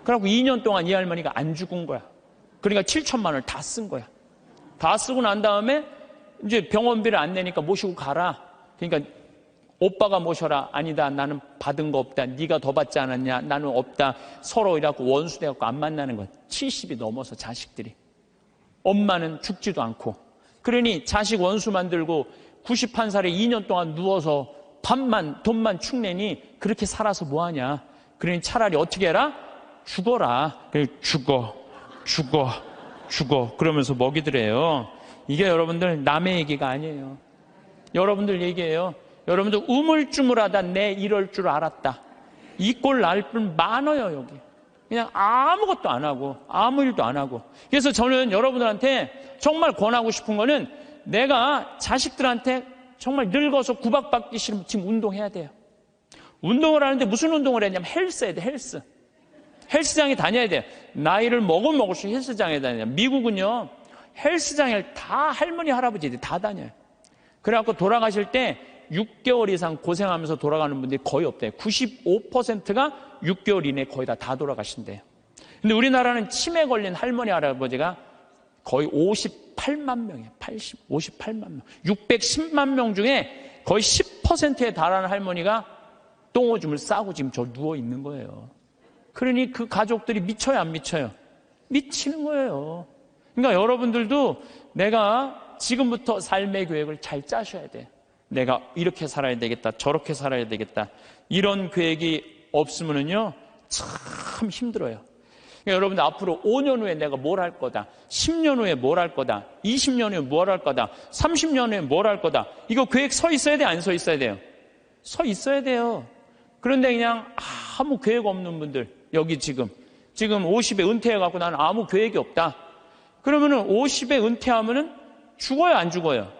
그래갖고 2년 동안 이 할머니가 안 죽은 거야. 그러니까 7천만 원을 다 쓴 거야. 다 쓰고 난 다음에 이제 병원비를 안 내니까 모시고 가라. 그러니까 오빠가 모셔라. 아니다, 나는 받은 거 없다. 네가 더 받지 않았냐? 나는 없다. 서로 이래갖고 원수 돼갖고 안 만나는 거야. 70이 넘어서 자식들이. 엄마는 죽지도 않고. 그러니 자식 원수 만들고 91살에 2년 동안 누워서 돈만 축내니 그렇게 살아서 뭐하냐. 그러니 차라리 어떻게 해라? 죽어라. 죽어. 그러면서 먹이더래요. 이게 여러분들 남의 얘기가 아니에요. 여러분들 얘기예요. 여러분들 우물쭈물하다 내 이럴 줄 알았다. 이 꼴 날 뿐 많아요, 여기. 그냥 아무것도 안 하고, 아무 일도 안 하고. 그래서 저는 여러분들한테 정말 권하고 싶은 거는 내가 자식들한테 정말 늙어서 구박받기 싫으면 지금 운동해야 돼요. 운동을 하는데 무슨 운동을 해야 되냐면 헬스 해야 돼, 헬스. 헬스장에 다녀야 돼요. 나이를 먹을수록 헬스장에 다녀요. 미국은요, 헬스장에 다 할머니, 할아버지들이 다 다녀요. 그래갖고 돌아가실 때 6개월 이상 고생하면서 돌아가는 분들이 거의 없대요. 95%가 6개월 이내에 거의 다 돌아가신대요. 근데 우리나라는 치매 걸린 할머니, 할아버지가 거의 58만 명이에요. 58만 명. 610만 명 중에 거의 10%에 달하는 할머니가 똥오줌을 싸고 지금 저 누워 있는 거예요. 그러니 그 가족들이 미쳐요, 안 미쳐요? 미치는 거예요. 그러니까 여러분들도 내가 지금부터 삶의 계획을 잘 짜셔야 돼요. 내가 이렇게 살아야 되겠다, 저렇게 살아야 되겠다. 이런 계획이 없으면요, 참 힘들어요. 그러니까 여러분들 앞으로 5년 후에 내가 뭘 할 거다, 10년 후에 뭘 할 거다, 20년 후에 뭘 할 거다, 30년 후에 뭘 할 거다. 이거 계획 서 있어야 돼, 안 서 있어야 돼요? 서 있어야 돼요. 그런데 그냥 아무 계획 없는 분들, 여기 지금 50에 은퇴해갖고 나는 아무 계획이 없다. 그러면은 50에 은퇴하면은 죽어요, 안 죽어요?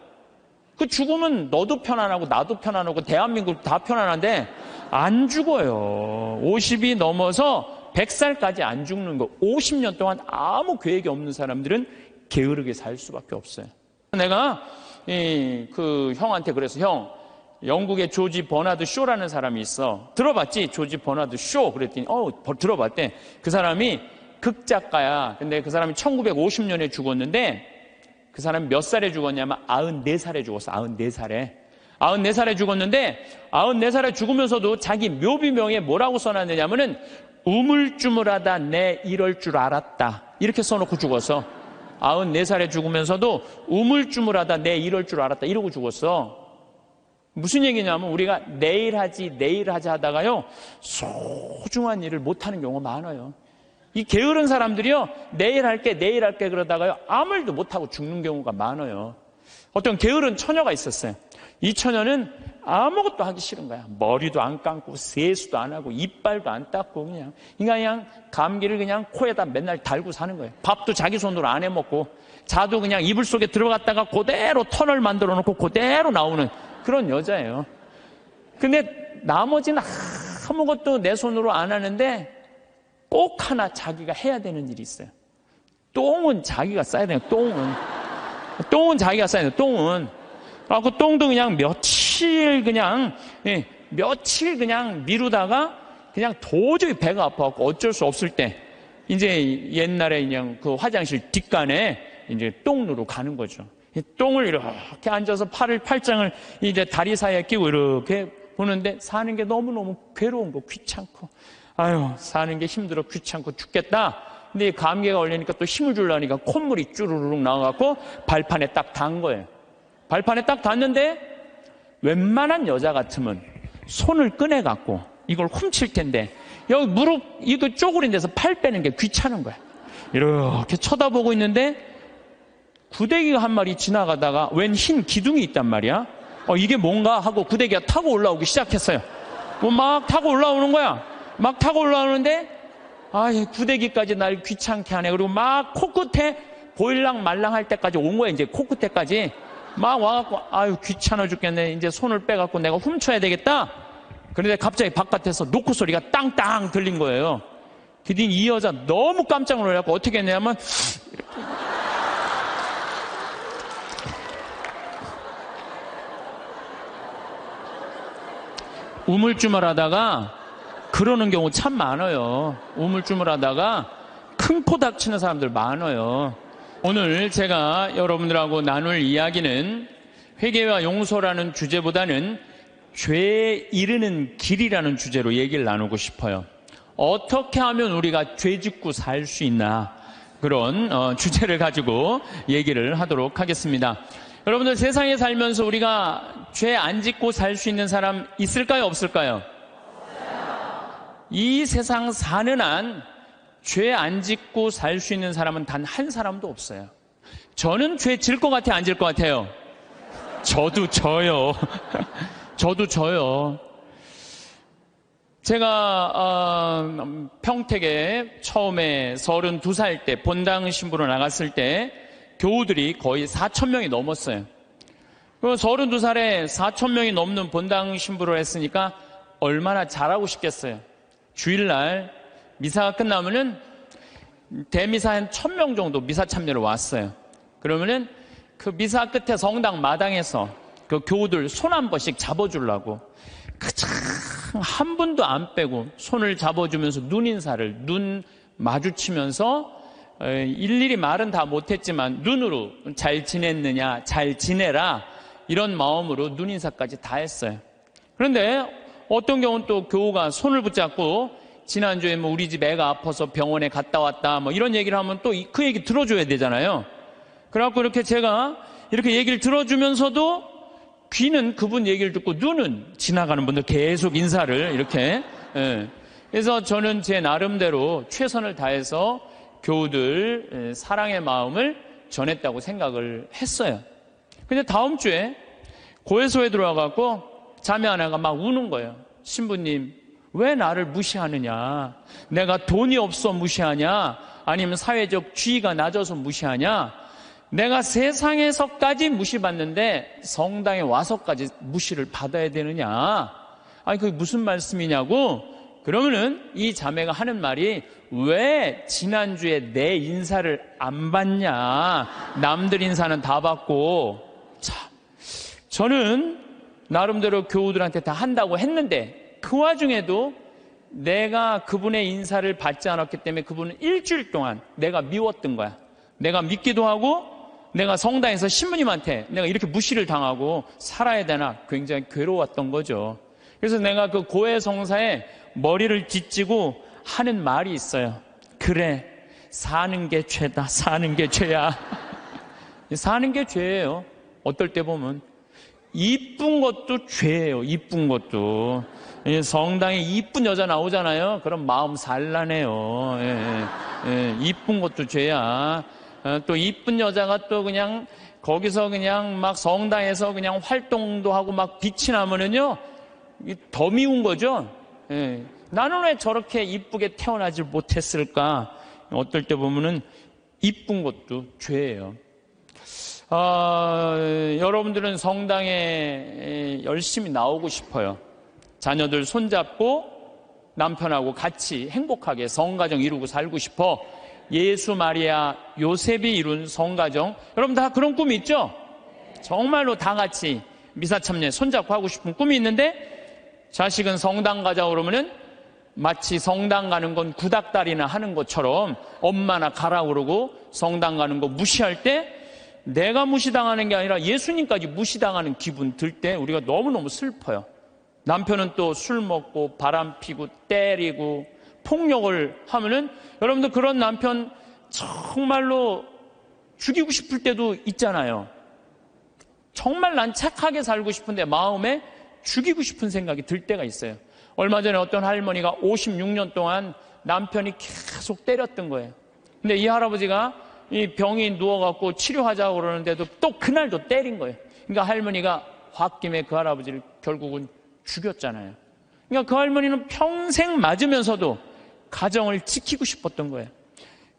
그 죽으면 너도 편안하고 나도 편안하고 대한민국 다 편안한데 안 죽어요. 50이 넘어서 100살까지 안 죽는 거. 50년 동안 아무 계획이 없는 사람들은 게으르게 살 수밖에 없어요. 내가 그 형한테 그래서 형, 영국의 조지 버나드 쇼라는 사람이 있어. 들어봤지? 조지 버나드 쇼. 그랬더니 들어봤대. 그 사람이 극작가야. 근데 그 사람이 1950년에 죽었는데 그 사람이 몇 살에 죽었냐면 94살에 죽었어. 94살에. 94살에 죽었는데 94살에 죽으면서도 자기 묘비명에 뭐라고 써놨느냐면은 우물쭈물하다 내 이럴 줄 알았다. 이렇게 써놓고 죽었어. 94살에 죽으면서도 우물쭈물하다 내 이럴 줄 알았다. 이러고 죽었어. 무슨 얘기냐면 우리가 내일 하지 하다가요, 소중한 일을 못하는 경우가 많아요. 이 게으른 사람들이요, 내일 할게 그러다가요, 아무 일도 못하고 죽는 경우가 많아요. 어떤 게으른 처녀가 있었어요. 이 처녀는 아무것도 하기 싫은 거야. 머리도 안 감고 세수도 안 하고 이빨도 안 닦고 그냥 감기를 그냥 코에다 맨날 달고 사는 거예요. 밥도 자기 손으로 안 해먹고 자도 그냥 이불 속에 들어갔다가 그대로 터널 만들어 놓고 그대로 나오는 그런 여자예요. 근데 나머지는 아무것도 내 손으로 안 하는데 꼭 하나 자기가 해야 되는 일이 있어요. 똥은 자기가 싸야 돼요. 똥은 자기가 싸야 돼요. 똥은. 그 똥도 그냥 며칠 그냥 미루다가 그냥 도저히 배가 아파갖고 어쩔 수 없을 때 이제 옛날에 그냥 그 화장실 뒷간에 이제 똥 누러 가는 거죠. 똥을 이렇게 앉아서 팔짱을 이제 다리 사이에 끼고 이렇게 보는데 사는 게 너무너무 괴로운 거, 귀찮고. 사는 게 힘들어, 귀찮고 죽겠다. 근데 감기가 걸리니까 또 힘을 주려니까 콧물이 쭈르륵 나와갖고 발판에 딱 닿은 거예요. 발판에 딱 닿는데 웬만한 여자 같으면 손을 꺼내갖고 이걸 훔칠 텐데 여기 무릎 이거 쪼그린 데서 팔 빼는 게 귀찮은 거야. 이렇게 쳐다보고 있는데 구데기가 한 마리 지나가다가 웬 흰 기둥이 있단 말이야. 이게 뭔가 하고 구데기가 타고 올라오기 시작했어요. 막 타고 올라오는 거야. 막 타고 올라오는데 구데기까지 날 귀찮게 하네. 그리고 막 코끝에 보일랑 말랑 할 때까지 온 거야. 이제 코끝에까지 막 와갖고 귀찮아 죽겠네. 이제 손을 빼갖고 내가 훔쳐야 되겠다. 그런데 갑자기 바깥에서 노크 소리가 땅땅 들린 거예요. 그랬더니 이 여자 너무 깜짝 놀라갖고 어떻게 했냐면 우물쭈물하다가 그러는 경우 참 많아요. 우물쭈물하다가 큰 코 닥치는 사람들 많아요. 오늘 제가 여러분들하고 나눌 이야기는 회개와 용서라는 주제보다는 죄에 이르는 길이라는 주제로 얘기를 나누고 싶어요. 어떻게 하면 우리가 죄 짓고 살 수 있나, 그런 주제를 가지고 얘기를 하도록 하겠습니다. 여러분들, 세상에 살면서 우리가 죄 안 짓고 살 수 있는 사람 있을까요, 없을까요? 이 세상 사는 한 죄 안 짓고 살 수 있는 사람은 단 한 사람도 없어요. 저는 죄 질 것 같아요, 안 질 것 같아요? 저도 져요. 저도 져요. 제가 평택에 처음에 32살 때 본당 신부로 나갔을 때 교우들이 거의 4,000명이 넘었어요. 32살에 4,000명이 넘는 본당 신부를 했으니까 얼마나 잘하고 싶겠어요. 주일날 미사가 끝나면은 대미사 한 1,000명 정도 미사 참여로 왔어요. 그러면은 그 미사 끝에 성당 마당에서 그 교우들 손 한 번씩 잡아주려고 그참 한 분도 안 빼고 손을 잡아주면서 눈 마주치면서 일일이 말은 다 못했지만 눈으로 잘 지냈느냐, 잘 지내라, 이런 마음으로 눈인사까지 다 했어요. 그런데 어떤 경우는 또 교우가 손을 붙잡고 지난주에 뭐 우리 집 애가 아파서 병원에 갔다 왔다 뭐 이런 얘기를 하면 또 그 얘기 들어줘야 되잖아요. 그래갖고 이렇게 제가 이렇게 얘기를 들어주면서도 귀는 그분 얘기를 듣고 눈은 지나가는 분들 계속 인사를 이렇게. 그래서 저는 제 나름대로 최선을 다해서 교우들 사랑의 마음을 전했다고 생각을 했어요. 근데 다음 주에 고해소에 들어와갖고 자매 하나가 막 우는 거예요. 신부님, 왜 나를 무시하느냐? 내가 돈이 없어 무시하냐? 아니면 사회적 지위가 낮아서 무시하냐? 내가 세상에서까지 무시받는데 성당에 와서까지 무시를 받아야 되느냐? 아니, 그게 무슨 말씀이냐고? 그러면은 이 자매가 하는 말이, 왜 지난주에 내 인사를 안 받냐? 남들 인사는 다 받고. 참, 저는 나름대로 교우들한테 다 한다고 했는데 그 와중에도 내가 그분의 인사를 받지 않았기 때문에 그분은 일주일 동안 내가 미웠던 거야. 내가 믿기도 하고 내가 성당에서 신부님한테 내가 이렇게 무시를 당하고 살아야 되나 굉장히 괴로웠던 거죠. 그래서 내가 그 고해 성사에 머리를 뒤지고 하는 말이 있어요. 그래, 사는 게 죄다. 사는 게 죄야. 사는 게 죄예요. 어떨 때 보면 이쁜 것도 죄예요. 이쁜 것도. 성당에 이쁜 여자 나오잖아요. 그럼 마음 산란해요. 이쁜 것도 죄야. 또 이쁜 여자가 또 그냥 거기서 그냥 막 성당에서 그냥 활동도 하고 막 빛이 나면은요, 더 미운 거죠. 나는 왜 저렇게 이쁘게 태어나지 못했을까? 어떨 때 보면은 이쁜 것도 죄예요. 여러분들은 성당에 열심히 나오고 싶어요. 자녀들 손잡고 남편하고 같이 행복하게 성가정 이루고 살고 싶어. 예수, 마리아, 요셉이 이룬 성가정, 여러분 다 그런 꿈이 있죠? 정말로 다 같이 미사 참여 손잡고 하고 싶은 꿈이 있는데, 자식은 성당 가자 그러면은 마치 성당 가는 건 구닥다리나 하는 것처럼 엄마나 가라 그러고 성당 가는 거 무시할 때, 내가 무시당하는 게 아니라 예수님까지 무시당하는 기분 들 때 우리가 너무너무 슬퍼요. 남편은 또 술 먹고 바람 피고 때리고 폭력을 하면은, 여러분들 그런 남편 정말로 죽이고 싶을 때도 있잖아요. 정말 난 착하게 살고 싶은데 마음에 죽이고 싶은 생각이 들 때가 있어요. 얼마 전에 어떤 할머니가 56년 동안 남편이 계속 때렸던 거예요. 근데 이 할아버지가 이 병이 누워갖고 치료하자고 그러는데도 또 그날도 때린 거예요. 그러니까 할머니가 홧김에 그 할아버지를 결국은 죽였잖아요. 그러니까 그 할머니는 평생 맞으면서도 가정을 지키고 싶었던 거예요.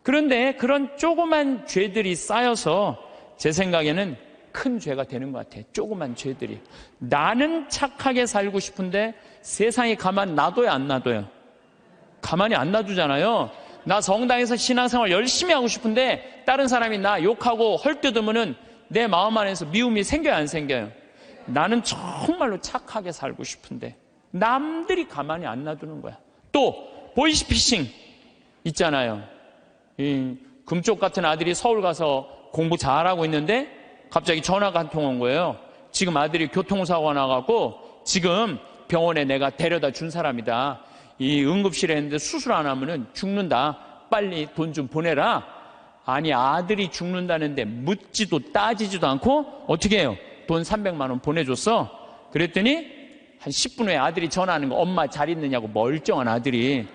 그런데 그런 조그만 죄들이 쌓여서 제 생각에는 큰 죄가 되는 것 같아요. 조그만 죄들이. 나는 착하게 살고 싶은데 세상이 가만 놔둬요, 안 놔둬요? 가만히 안 놔두잖아요. 나 성당에서 신앙생활 열심히 하고 싶은데 다른 사람이 나 욕하고 헐뜯으면은 내 마음 안에서 미움이 생겨요, 안 생겨요? 나는 정말로 착하게 살고 싶은데 남들이 가만히 안 놔두는 거야. 또 보이스피싱 있잖아요. 이 금쪽 같은 아들이 서울 가서 공부 잘하고 있는데 갑자기 전화가 한 통 온 거예요. 지금 아들이 교통사고가 나갖고 지금 병원에 내가 데려다 준 사람이다. 이 응급실에 있는데 수술 안 하면은 죽는다. 빨리 돈 좀 보내라. 아니, 아들이 죽는다는데 묻지도 따지지도 않고 어떻게 해요? 돈 300만 원 보내줬어. 그랬더니 한 10분 후에 아들이 전화하는 거, 엄마 잘 있느냐고. 멀쩡한 아들이.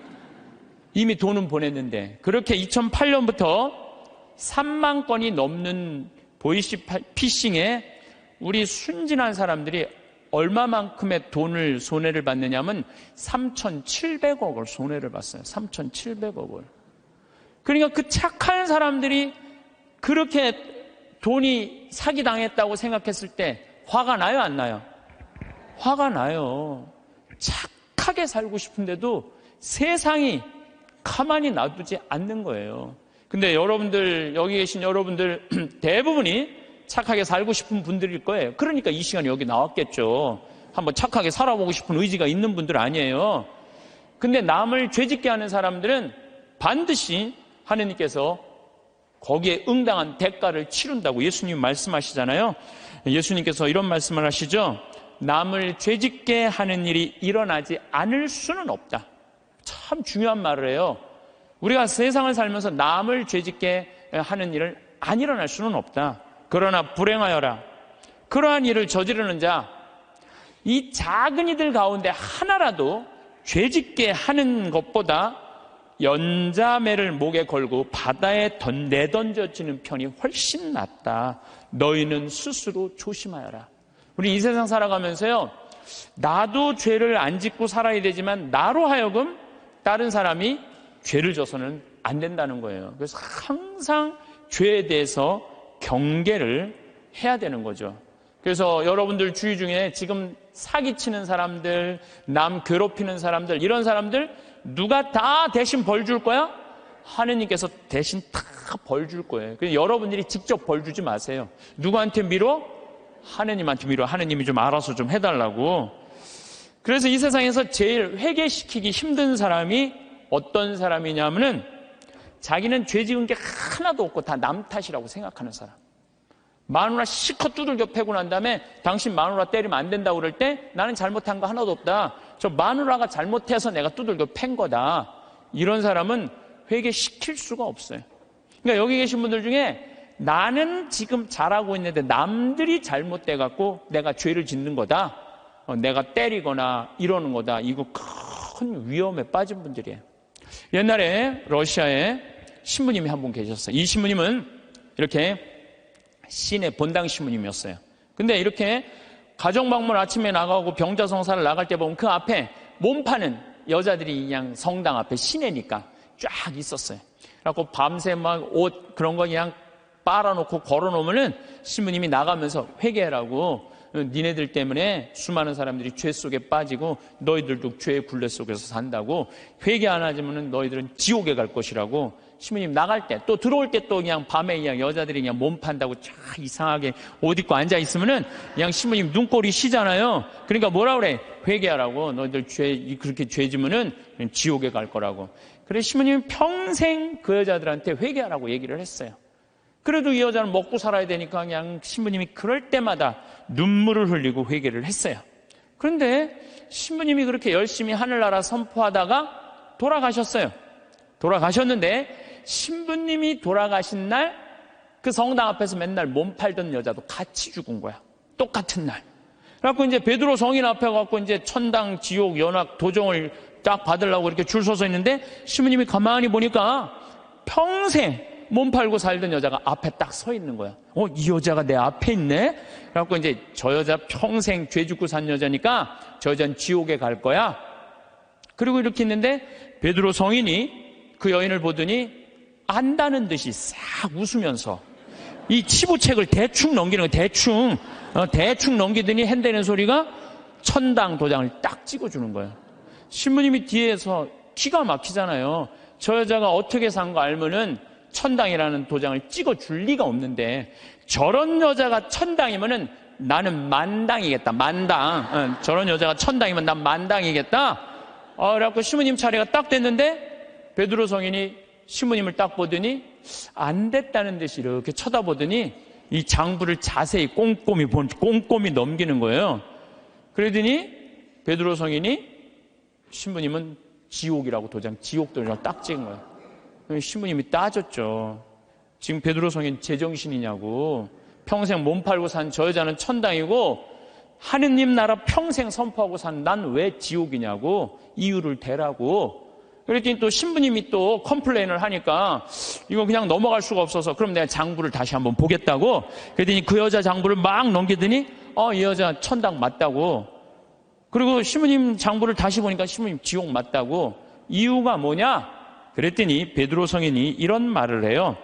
이미 돈은 보냈는데. 그렇게 2008년부터 3만 건이 넘는 보이스피싱에 우리 순진한 사람들이 얼마만큼의 돈을 손해를 받느냐면 3,700억을 손해를 봤어요. 3,700억을. 그러니까 그 착한 사람들이 그렇게 돈이 사기당했다고 생각했을 때 화가 나요, 안 나요? 화가 나요. 착하게 살고 싶은데도 세상이 가만히 놔두지 않는 거예요. 근데 여러분들, 여기 계신 여러분들 대부분이 착하게 살고 싶은 분들일 거예요. 그러니까 이 시간에 여기 나왔겠죠. 한번 착하게 살아보고 싶은 의지가 있는 분들 아니에요. 근데 남을 죄짓게 하는 사람들은 반드시 하느님께서 거기에 응당한 대가를 치른다고 예수님 말씀하시잖아요. 예수님께서 이런 말씀을 하시죠. 남을 죄짓게 하는 일이 일어나지 않을 수는 없다. 참 중요한 말을 해요. 우리가 세상을 살면서 남을 죄짓게 하는 일을 안 일어날 수는 없다. 그러나 불행하여라. 그러한 일을 저지르는 자, 이 작은 이들 가운데 하나라도 죄짓게 하는 것보다 연자매를 목에 걸고 바다에 내던져지는 편이 훨씬 낫다. 너희는 스스로 조심하여라. 우리 이 세상 살아가면서요, 나도 죄를 안 짓고 살아야 되지만 나로 하여금 다른 사람이 죄를 져서는 안 된다는 거예요. 그래서 항상 죄에 대해서 경계를 해야 되는 거죠. 그래서 여러분들 주위 중에 지금 사기치는 사람들, 남 괴롭히는 사람들, 이런 사람들 누가 다 대신 벌 줄 거야? 하느님께서 대신 다 벌 줄 거예요. 그래서 여러분들이 직접 벌 주지 마세요. 누구한테 미뤄? 하느님한테 미뤄. 하느님이 좀 알아서 좀 해달라고. 그래서 이 세상에서 제일 회개시키기 힘든 사람이 어떤 사람이냐면은 자기는 죄 지은 게 하나도 없고 다 남 탓이라고 생각하는 사람. 마누라 실컷 두들겨 패고 난 다음에 당신 마누라 때리면 안 된다고 그럴 때 나는 잘못한 거 하나도 없다. 저 마누라가 잘못해서 내가 두들겨 팬 거다. 이런 사람은 회개시킬 수가 없어요. 그러니까 여기 계신 분들 중에 나는 지금 잘하고 있는데 남들이 잘못돼갖고 내가 죄를 짓는 거다. 내가 때리거나 이러는 거다. 이거 큰 위험에 빠진 분들이에요. 옛날에 러시아에 신부님이 한 분 계셨어요. 이 신부님은 이렇게 시내 본당 신부님이었어요. 근데 이렇게 가정방문 아침에 나가고 병자성사를 나갈 때 보면 그 앞에 몸 파는 여자들이 그냥 성당 앞에 시내니까 쫙 있었어요. 그래갖고 밤새 막 옷 그런 거 그냥 빨아놓고 걸어놓으면은 신부님이 나가면서 회개하라고, 니네들 때문에 수많은 사람들이 죄 속에 빠지고 너희들도 죄의 굴레 속에서 산다고, 회개 안 하지면은 너희들은 지옥에 갈 것이라고. 신부님 나갈 때 또 들어올 때 또 그냥 밤에 그냥 여자들이 그냥 몸 판다고 쫙 이상하게 옷 입고 앉아 있으면은 그냥 신부님 눈꼴이 시잖아요. 그러니까 뭐라 그래? 회개하라고. 너희들 그렇게 죄 지면은 지옥에 갈 거라고. 그래서 신부님이 평생 그 여자들한테 회개하라고 얘기를 했어요. 그래도 이 여자는 먹고 살아야 되니까 그냥 신부님이 그럴 때마다 눈물을 흘리고 회개를 했어요. 그런데 신부님이 그렇게 열심히 하늘나라 선포하다가 돌아가셨어요. 돌아가셨는데 신부님이 돌아가신 날 그 성당 앞에서 맨날 몸 팔던 여자도 같이 죽은 거야. 똑같은 날. 그래갖고 이제 베드로 성인 앞에 가고 이제 천당, 지옥, 연악, 도정을 딱 받으려고 이렇게 줄 서서 있는데 신부님이 가만히 보니까 평생 몸 팔고 살던 여자가 앞에 딱 서 있는 거야. 이 여자가 내 앞에 있네? 그래갖고 이제 저 여자 평생 죄 짓고 산 여자니까 저 여자는 지옥에 갈 거야. 그리고 이렇게 있는데 베드로 성인이 그 여인을 보더니 안다는 듯이 싹 웃으면서 이 치부책을 대충 넘기는 거야. 대충 넘기더니 핸대는 소리가 천당 도장을 딱 찍어주는 거예요. 신부님이 뒤에서 기가 막히잖아요. 저 여자가 어떻게 산 거 알면은 천당이라는 도장을 찍어줄 리가 없는데 저런 여자가 천당이면은 나는 만당이겠다. 만당. 저런 여자가 천당이면 난 만당이겠다. 그래갖고 신부님 차례가 딱 됐는데 베드로 성인이 신부님을 딱 보더니 안 됐다는 듯이 이렇게 쳐다보더니 이 장부를 자세히 꼼꼼히 넘기는 거예요. 그러더니 베드로 성인이 신부님은 지옥이라고 지옥 도장 딱 찍은 거예요. 신부님이 따졌죠. 지금 베드로 성인 제정신이냐고. 평생 몸 팔고 산 저 여자는 천당이고 하느님 나라 평생 선포하고 산 난 왜 지옥이냐고 이유를 대라고. 그랬더니 또 신부님이 또 컴플레인을 하니까 이거 그냥 넘어갈 수가 없어서 그럼 내가 장부를 다시 한번 보겠다고. 그랬더니 그 여자 장부를 막 넘기더니 이 여자 천당 맞다고. 그리고 신부님 장부를 다시 보니까 신부님 지옥 맞다고. 이유가 뭐냐? 그랬더니 베드로 성인이 이런 말을 해요.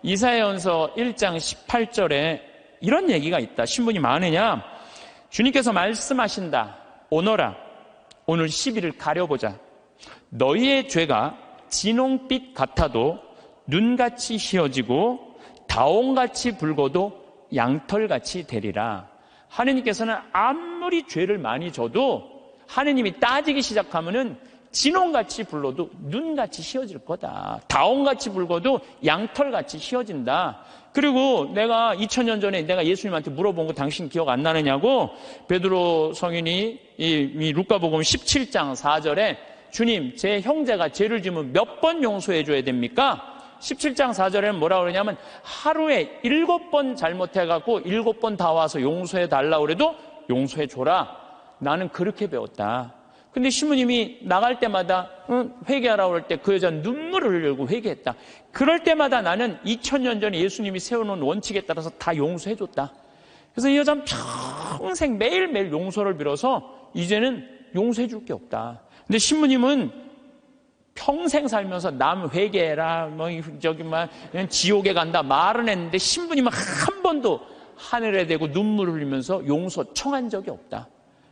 이사야전서 1장 18절에 이런 얘기가 있다. 신부님 아느냐? 주님께서 말씀하신다. 오너라. 오늘 10일을 가려보자. 너희의 죄가 진홍빛 같아도 눈같이 희어지고 다홍같이 붉어도 양털같이 되리라. 하느님께서는 아무리 죄를 많이 져도 하느님이 따지기 시작하면은 진홍같이 불러도 눈같이 희어질 거다. 다홍같이 붉어도 양털같이 희어진다. 그리고 내가 2000년 전에 내가 예수님한테 물어본 거 당신 기억 안 나느냐고. 베드로 성인이 이 루카복음 17장 4절에 주님, 제 형제가 죄를 지으면 몇 번 용서해 줘야 됩니까? 17장 4절에는 뭐라고 그러냐면 하루에 7번 잘못해갖고 7번 다 와서 용서해 달라고 그래도 용서해 줘라. 나는 그렇게 배웠다. 근데 신부님이 나갈 때마다 회개하라고 할 때 그 여자는 눈물을 흘리고 회개했다. 그럴 때마다 나는 2000년 전에 예수님이 세워놓은 원칙에 따라서 다 용서해 줬다. 그래서 이 여자는 평생 매일매일 용서를 빌어서 이제는 용서해 줄 게 없다. 근데 신부님은 평생 살면서 남 회개해라, 지옥에 간다 말은 했는데 신부님은 한 번도 하늘에 대고 눈물을 흘리면서 용서 청한 적이 없다.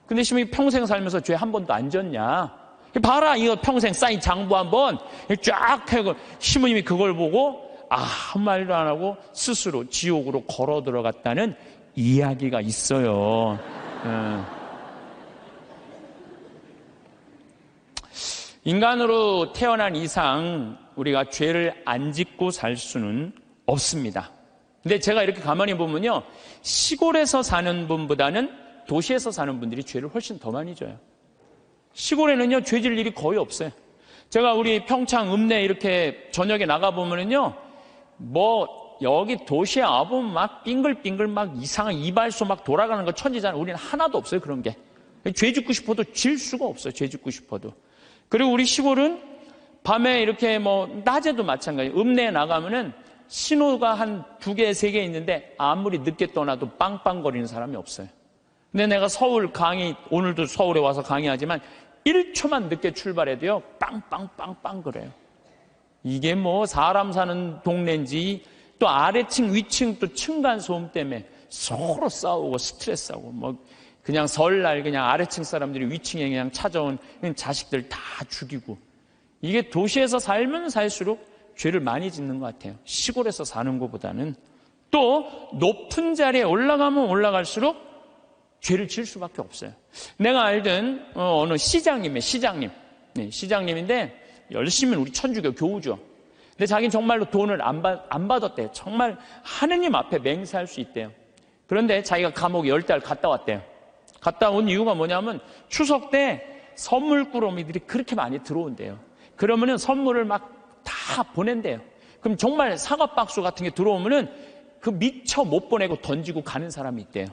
근데 신부님이 평생 살면서 죄 한 번도 안 졌냐? 봐라, 이거 평생 쌓인 장부 한번 쫙 해고 신부님이 그걸 보고 아무 말도 안 하고 스스로 지옥으로 걸어 들어갔다는 이야기가 있어요. 인간으로 태어난 이상 우리가 죄를 안 짓고 살 수는 없습니다. 근데 제가 이렇게 가만히 보면요, 시골에서 사는 분보다는 도시에서 사는 분들이 죄를 훨씬 더 많이 져요. 시골에는요, 죄 질 일이 거의 없어요. 제가 우리 평창 읍내 이렇게 저녁에 나가보면은요, 여기 도시에 와보면 막 빙글빙글 막 이상한 이발소 막 돌아가는 거 천지잖아요. 우리는 하나도 없어요, 그런 게. 죄 짓고 싶어도 질 수가 없어요, 죄 짓고 싶어도. 그리고 우리 시골은 밤에 이렇게 낮에도 마찬가지예요. 읍내에 나가면은 신호가 한 2개, 3개 있는데 아무리 늦게 떠나도 빵빵거리는 사람이 없어요. 근데 내가 오늘도 서울에 와서 강의하지만 1초만 늦게 출발해도요, 빵빵빵빵 그래요. 이게 사람 사는 동네인지 또 아래층, 위층 또 층간소음 때문에 서로 싸우고 스트레스하고 그냥 설날 그냥 아래층 사람들이 위층에 그냥 찾아온 자식들 다 죽이고. 이게 도시에서 살면 살수록 죄를 많이 짓는 것 같아요. 시골에서 사는 것보다는. 또 높은 자리에 올라가면 올라갈수록 죄를 지을 수밖에 없어요. 내가 알던 어느 시장님. 네, 시장님인데 열심히 우리 천주교 교우죠. 근데 자기는 정말로 돈을 안 받았대요. 정말 하느님 앞에 맹세할 수 있대요. 그런데 자기가 감옥에 10달 갔다 왔대요. 갔다 온 이유가 뭐냐면 추석 때 선물 꾸러미들이 그렇게 많이 들어온대요. 그러면은 선물을 막 다 보낸대요. 그럼 정말 사과 박스 같은 게 들어오면은 그 미처 못 보내고 던지고 가는 사람이 있대요.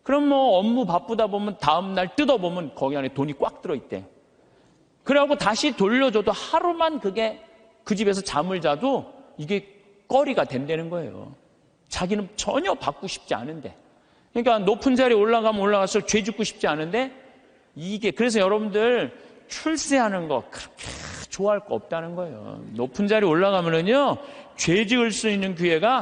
그럼 업무 바쁘다 보면 다음날 뜯어보면 거기 안에 돈이 꽉 들어있대요. 그래갖고 다시 돌려줘도 하루만 그게 그 집에서 잠을 자도 이게 거리가 된다는 거예요. 자기는 전혀 받고 싶지 않은데. 그러니까 높은 자리에 올라가면 올라갈수록 죄 짓고 싶지 않은데 그래서 여러분들 출세하는 거 그렇게 좋아할 거 없다는 거예요. 높은 자리에 올라가면은요, 죄 지을 수 있는 기회가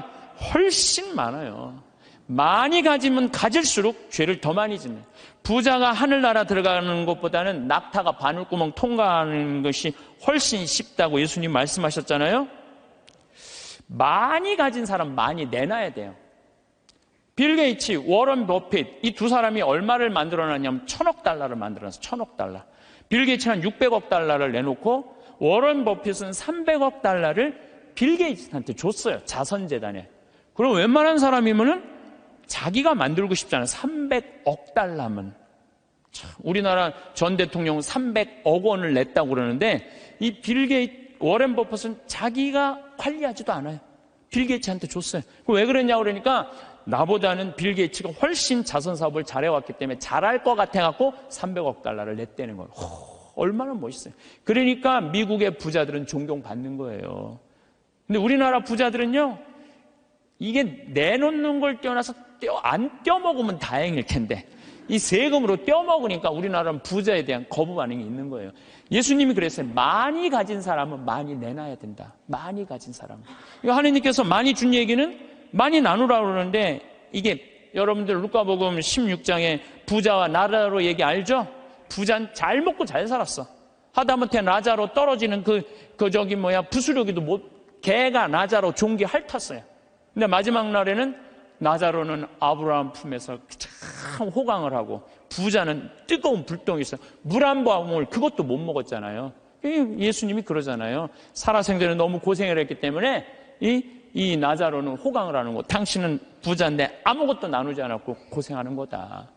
훨씬 많아요. 많이 가지면 가질수록 죄를 더 많이 짓는. 부자가 하늘나라 들어가는 것보다는 낙타가 바늘구멍 통과하는 것이 훨씬 쉽다고 예수님 말씀하셨잖아요. 많이 가진 사람 많이 내놔야 돼요. 빌 게이츠, 워런 버핏 이 두 사람이 얼마를 만들어놨냐면 $1000억 만들어놨어요. $1000억. 빌 게이츠는 600억 달러를 내놓고 워런 버핏은 300억 달러를 빌 게이츠한테 줬어요. 자선재단에. 그럼 웬만한 사람이면은 자기가 만들고 싶잖아요. 300억 달러면. 우리나라 전 대통령 300억 원을 냈다고 그러는데 이 빌 게이츠, 워런 버핏은 자기가 관리하지도 않아요. 빌 게이츠한테 줬어요. 왜 그랬냐고 그러니까 나보다는 빌 게이츠가 훨씬 자선 사업을 잘해왔기 때문에 잘할 것 같아갖고 300억 달러를 냈다는 거예요. 얼마나 멋있어요. 그러니까 미국의 부자들은 존경받는 거예요. 근데 우리나라 부자들은요, 이게 내놓는 걸 떼어놔서 안 떼어먹으면 다행일 텐데 이 세금으로 떼어먹으니까 우리나라는 부자에 대한 거부 반응이 있는 거예요. 예수님이 그랬어요. 많이 가진 사람은 많이 내놔야 된다. 많이 가진 사람은. 하나님께서 많이 준 얘기는 많이 나누라고 그러는데 이게 여러분들 루카복음 16장에 부자와 나자로 얘기 알죠? 부자는 잘 먹고 잘 살았어. 하다못해 나자로 떨어지는 부스러기도 개가 나자로 종기 핥았어요. 근데 마지막 날에는 나자로는 아브라함 품에서 참 호강을 하고 부자는 뜨거운 불똥이 있어요. 물 한 방울 그것도 못 먹었잖아요. 예수님이 그러잖아요. 살아생전에 너무 고생을 했기 때문에 이 나자로는 호강을 하는 거. 당신은 부자인데 아무것도 나누지 않았고 고생하는 거다.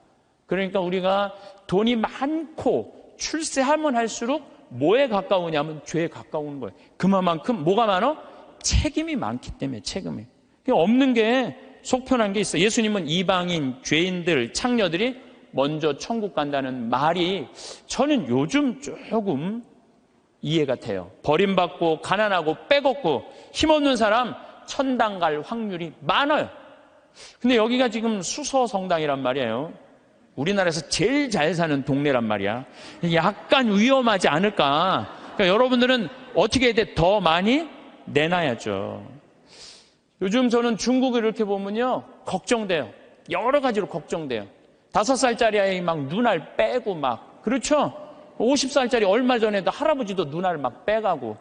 그러니까 우리가 돈이 많고 출세하면 할수록 뭐에 가까우냐면 죄에 가까운 거예요. 그만큼 뭐가 많아? 책임이 많기 때문에 책임이. 없는 게 속편한 게 있어요. 예수님은 이방인, 죄인들, 창녀들이 먼저 천국 간다는 말이 저는 요즘 조금 이해가 돼요. 버림받고 가난하고 빼곡고 힘없는 사람 천당 갈 확률이 많아요. 근데 여기가 지금 수서성당이란 말이에요. 우리나라에서 제일 잘 사는 동네란 말이야. 약간 위험하지 않을까. 그러니까 여러분들은 어떻게 해야 돼? 더 많이 내놔야죠. 요즘 저는 중국을 이렇게 보면요 걱정돼요. 여러 가지로 걱정돼요. 5살짜리 아이 막 눈알 빼고 막 그렇죠? 50살짜리 얼마 전에도 할아버지도 눈알을 막 빼가고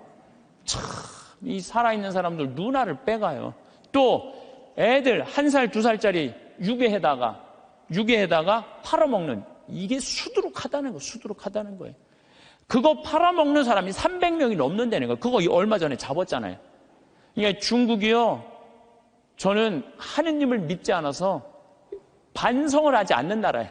참 이 살아있는 사람들 눈알을 빼가요. 또 애들 1살 2살짜리 유괴해다가 팔아먹는 이게 수두룩하다는 거예요. 그거 팔아먹는 사람이 300명이 넘는다는 거예요. 그거 얼마 전에 잡았잖아요. 그러니까 중국이요, 저는 하느님을 믿지 않아서 반성을 하지 않는 나라예요.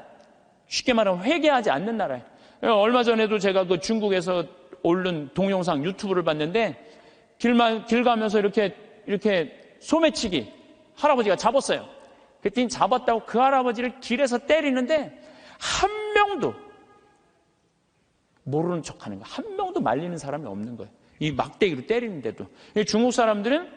쉽게 말하면 회개하지 않는 나라예요. 얼마 전에도 제가 그 중국에서 올린 동영상 유튜브를 봤는데 길 가면서 이렇게 소매치기 할아버지가 잡았어요. 그랬더니 잡았다고 그 할아버지를 길에서 때리는데 한 명도 모르는 척하는 거예요. 한 명도 말리는 사람이 없는 거예요. 이 막대기로 때리는데도. 중국 사람들은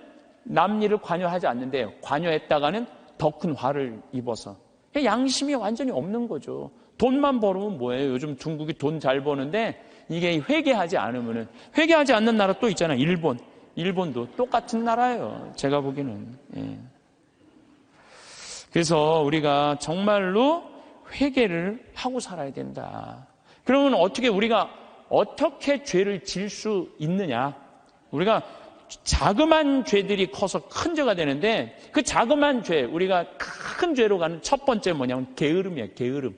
남 일을 관여하지 않는데요. 관여했다가는 더 큰 화를 입어서. 양심이 완전히 없는 거죠. 돈만 벌으면 뭐예요? 요즘 중국이 돈 잘 버는데 이게 회개하지 않으면은, 회개하지 않는 나라 또 있잖아요. 일본도 똑같은 나라예요. 제가 보기에는. 예. 그래서 우리가 정말로 회개를 하고 살아야 된다. 그러면 우리가 어떻게 죄를 질 수 있느냐? 우리가 자그만 죄들이 커서 큰 죄가 되는데 그 자그만 죄, 우리가 큰 죄로 가는 첫 번째 뭐냐면 게으름이에요. 게으름.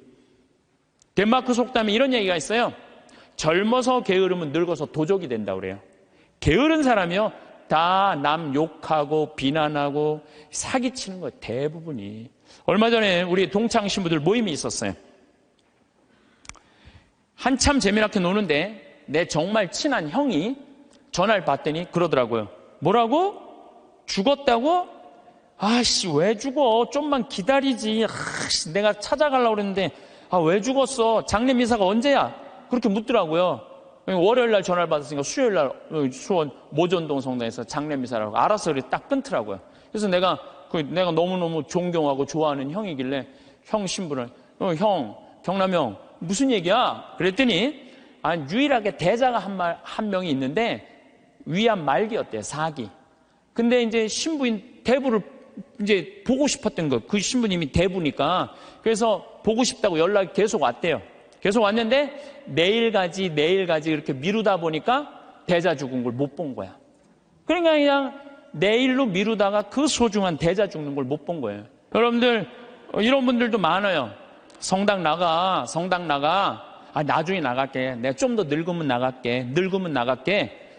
덴마크 속담에 이런 얘기가 있어요. 젊어서 게으르면 늙어서 도적이 된다고 그래요. 게으른 사람이요 다 남 욕하고 비난하고 사기치는 거예요. 대부분이. 얼마 전에 우리 동창 신부들 모임이 있었어요. 한참 재미나게 노는데 내 정말 친한 형이 전화를 받더니 그러더라고요. 뭐라고? 죽었다고? 아씨 왜 죽어? 좀만 기다리지. 아씨 내가 찾아가려고 그랬는데 왜 죽었어? 장례미사가 언제야? 그렇게 묻더라고요. 월요일 날 전화를 받았으니까 수요일 날 수원 모전동 성당에서 장례미사라고 알아서 딱 끊더라고요. 그래서 내가 너무너무 존경하고 좋아하는 형이길래 형 신부를 형 경남 형 무슨 얘기야? 그랬더니 유일하게 대자가 한 명이 있는데 위암 말기였대요. 4기. 근데 이제 신부인 대부를 이제 보고 싶었던 거. 그 신부님이 대부니까. 그래서 보고 싶다고 연락이 계속 왔대요. 계속 왔는데 내일 가지 이렇게 미루다 보니까 대자 죽은 걸 못 본 거야. 그러니까 그냥 내일로 미루다가 그 소중한 대자 죽는 걸 못 본 거예요. 여러분들 이런 분들도 많아요. 성당 나가. 나중에 나갈게. 내가 좀 더 늙으면 나갈게.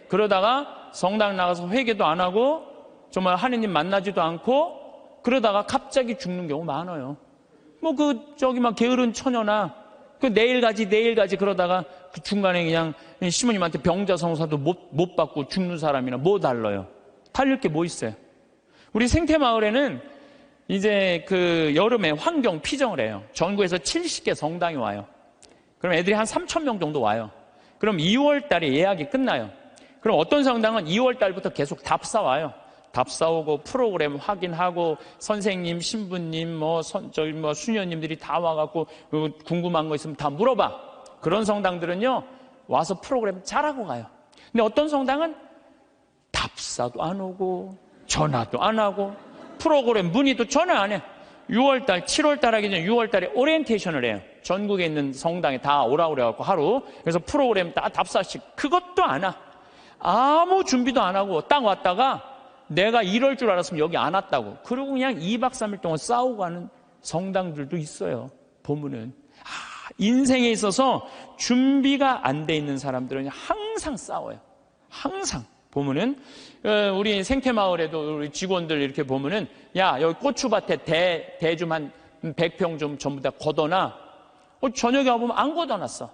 그러다가 성당 나가서 회개도 안 하고 정말 하느님 만나지도 않고 그러다가 갑자기 죽는 경우 많아요. 막 게으른 처녀나 내일 가지 그러다가 그 중간에 그냥 시모님한테 병자성사도 못 받고 죽는 사람이나 뭐 달라요? 달릴 게 뭐 있어요? 우리 생태마을에는 이제 그 여름에 환경 피정을 해요. 전국에서 70개 성당이 와요. 그럼 애들이 한 3,000명 정도 와요. 그럼 2월 달에 예약이 끝나요. 그럼 어떤 성당은 2월 달부터 계속 답사 와요. 답사 오고 프로그램 확인하고 선생님, 신부님, 수녀님들이 다 와갖고 궁금한 거 있으면 다 물어봐. 그런 성당들은요 와서 프로그램 잘하고 가요. 근데 어떤 성당은 답사도 안 오고 전화도 안 하고 프로그램 문의도 전화 안 해. 6월달, 7월달 하기 전에 6월달에 오리엔테이션을 해요. 전국에 있는 성당에 다 오라고 그래갖고 하루. 그래서 프로그램 다 답사식. 그것도 안 와. 아무 준비도 안 하고 딱 왔다가 내가 이럴 줄 알았으면 여기 안 왔다고. 그리고 그냥 2박 3일 동안 싸우고 가는 성당들도 있어요. 보면은. 인생에 있어서 준비가 안 돼 있는 사람들은 항상 싸워요. 항상. 보면은 우리 생태마을에도 우리 직원들 이렇게 보면은 야 여기 고추밭에 대 좀 한 100평 좀 전부 다 걷어놔. 저녁에 와보면 안 걷어놨어.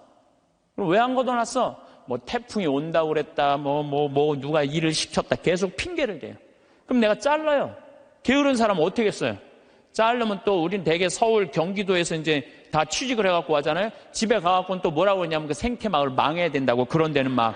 그럼 왜 안 걷어놨어? 태풍이 온다고 그랬다. 누가 일을 시켰다. 계속 핑계를 대요. 그럼 내가 잘라요. 게으른 사람은 어떻게 했어요? 자르면 또 우린 대개 서울 경기도에서 이제 다 취직을 해갖고 하잖아요. 집에 가갖고는 또 뭐라고 그러냐면 그 생태마을 망해야 된다고 그런 데는 막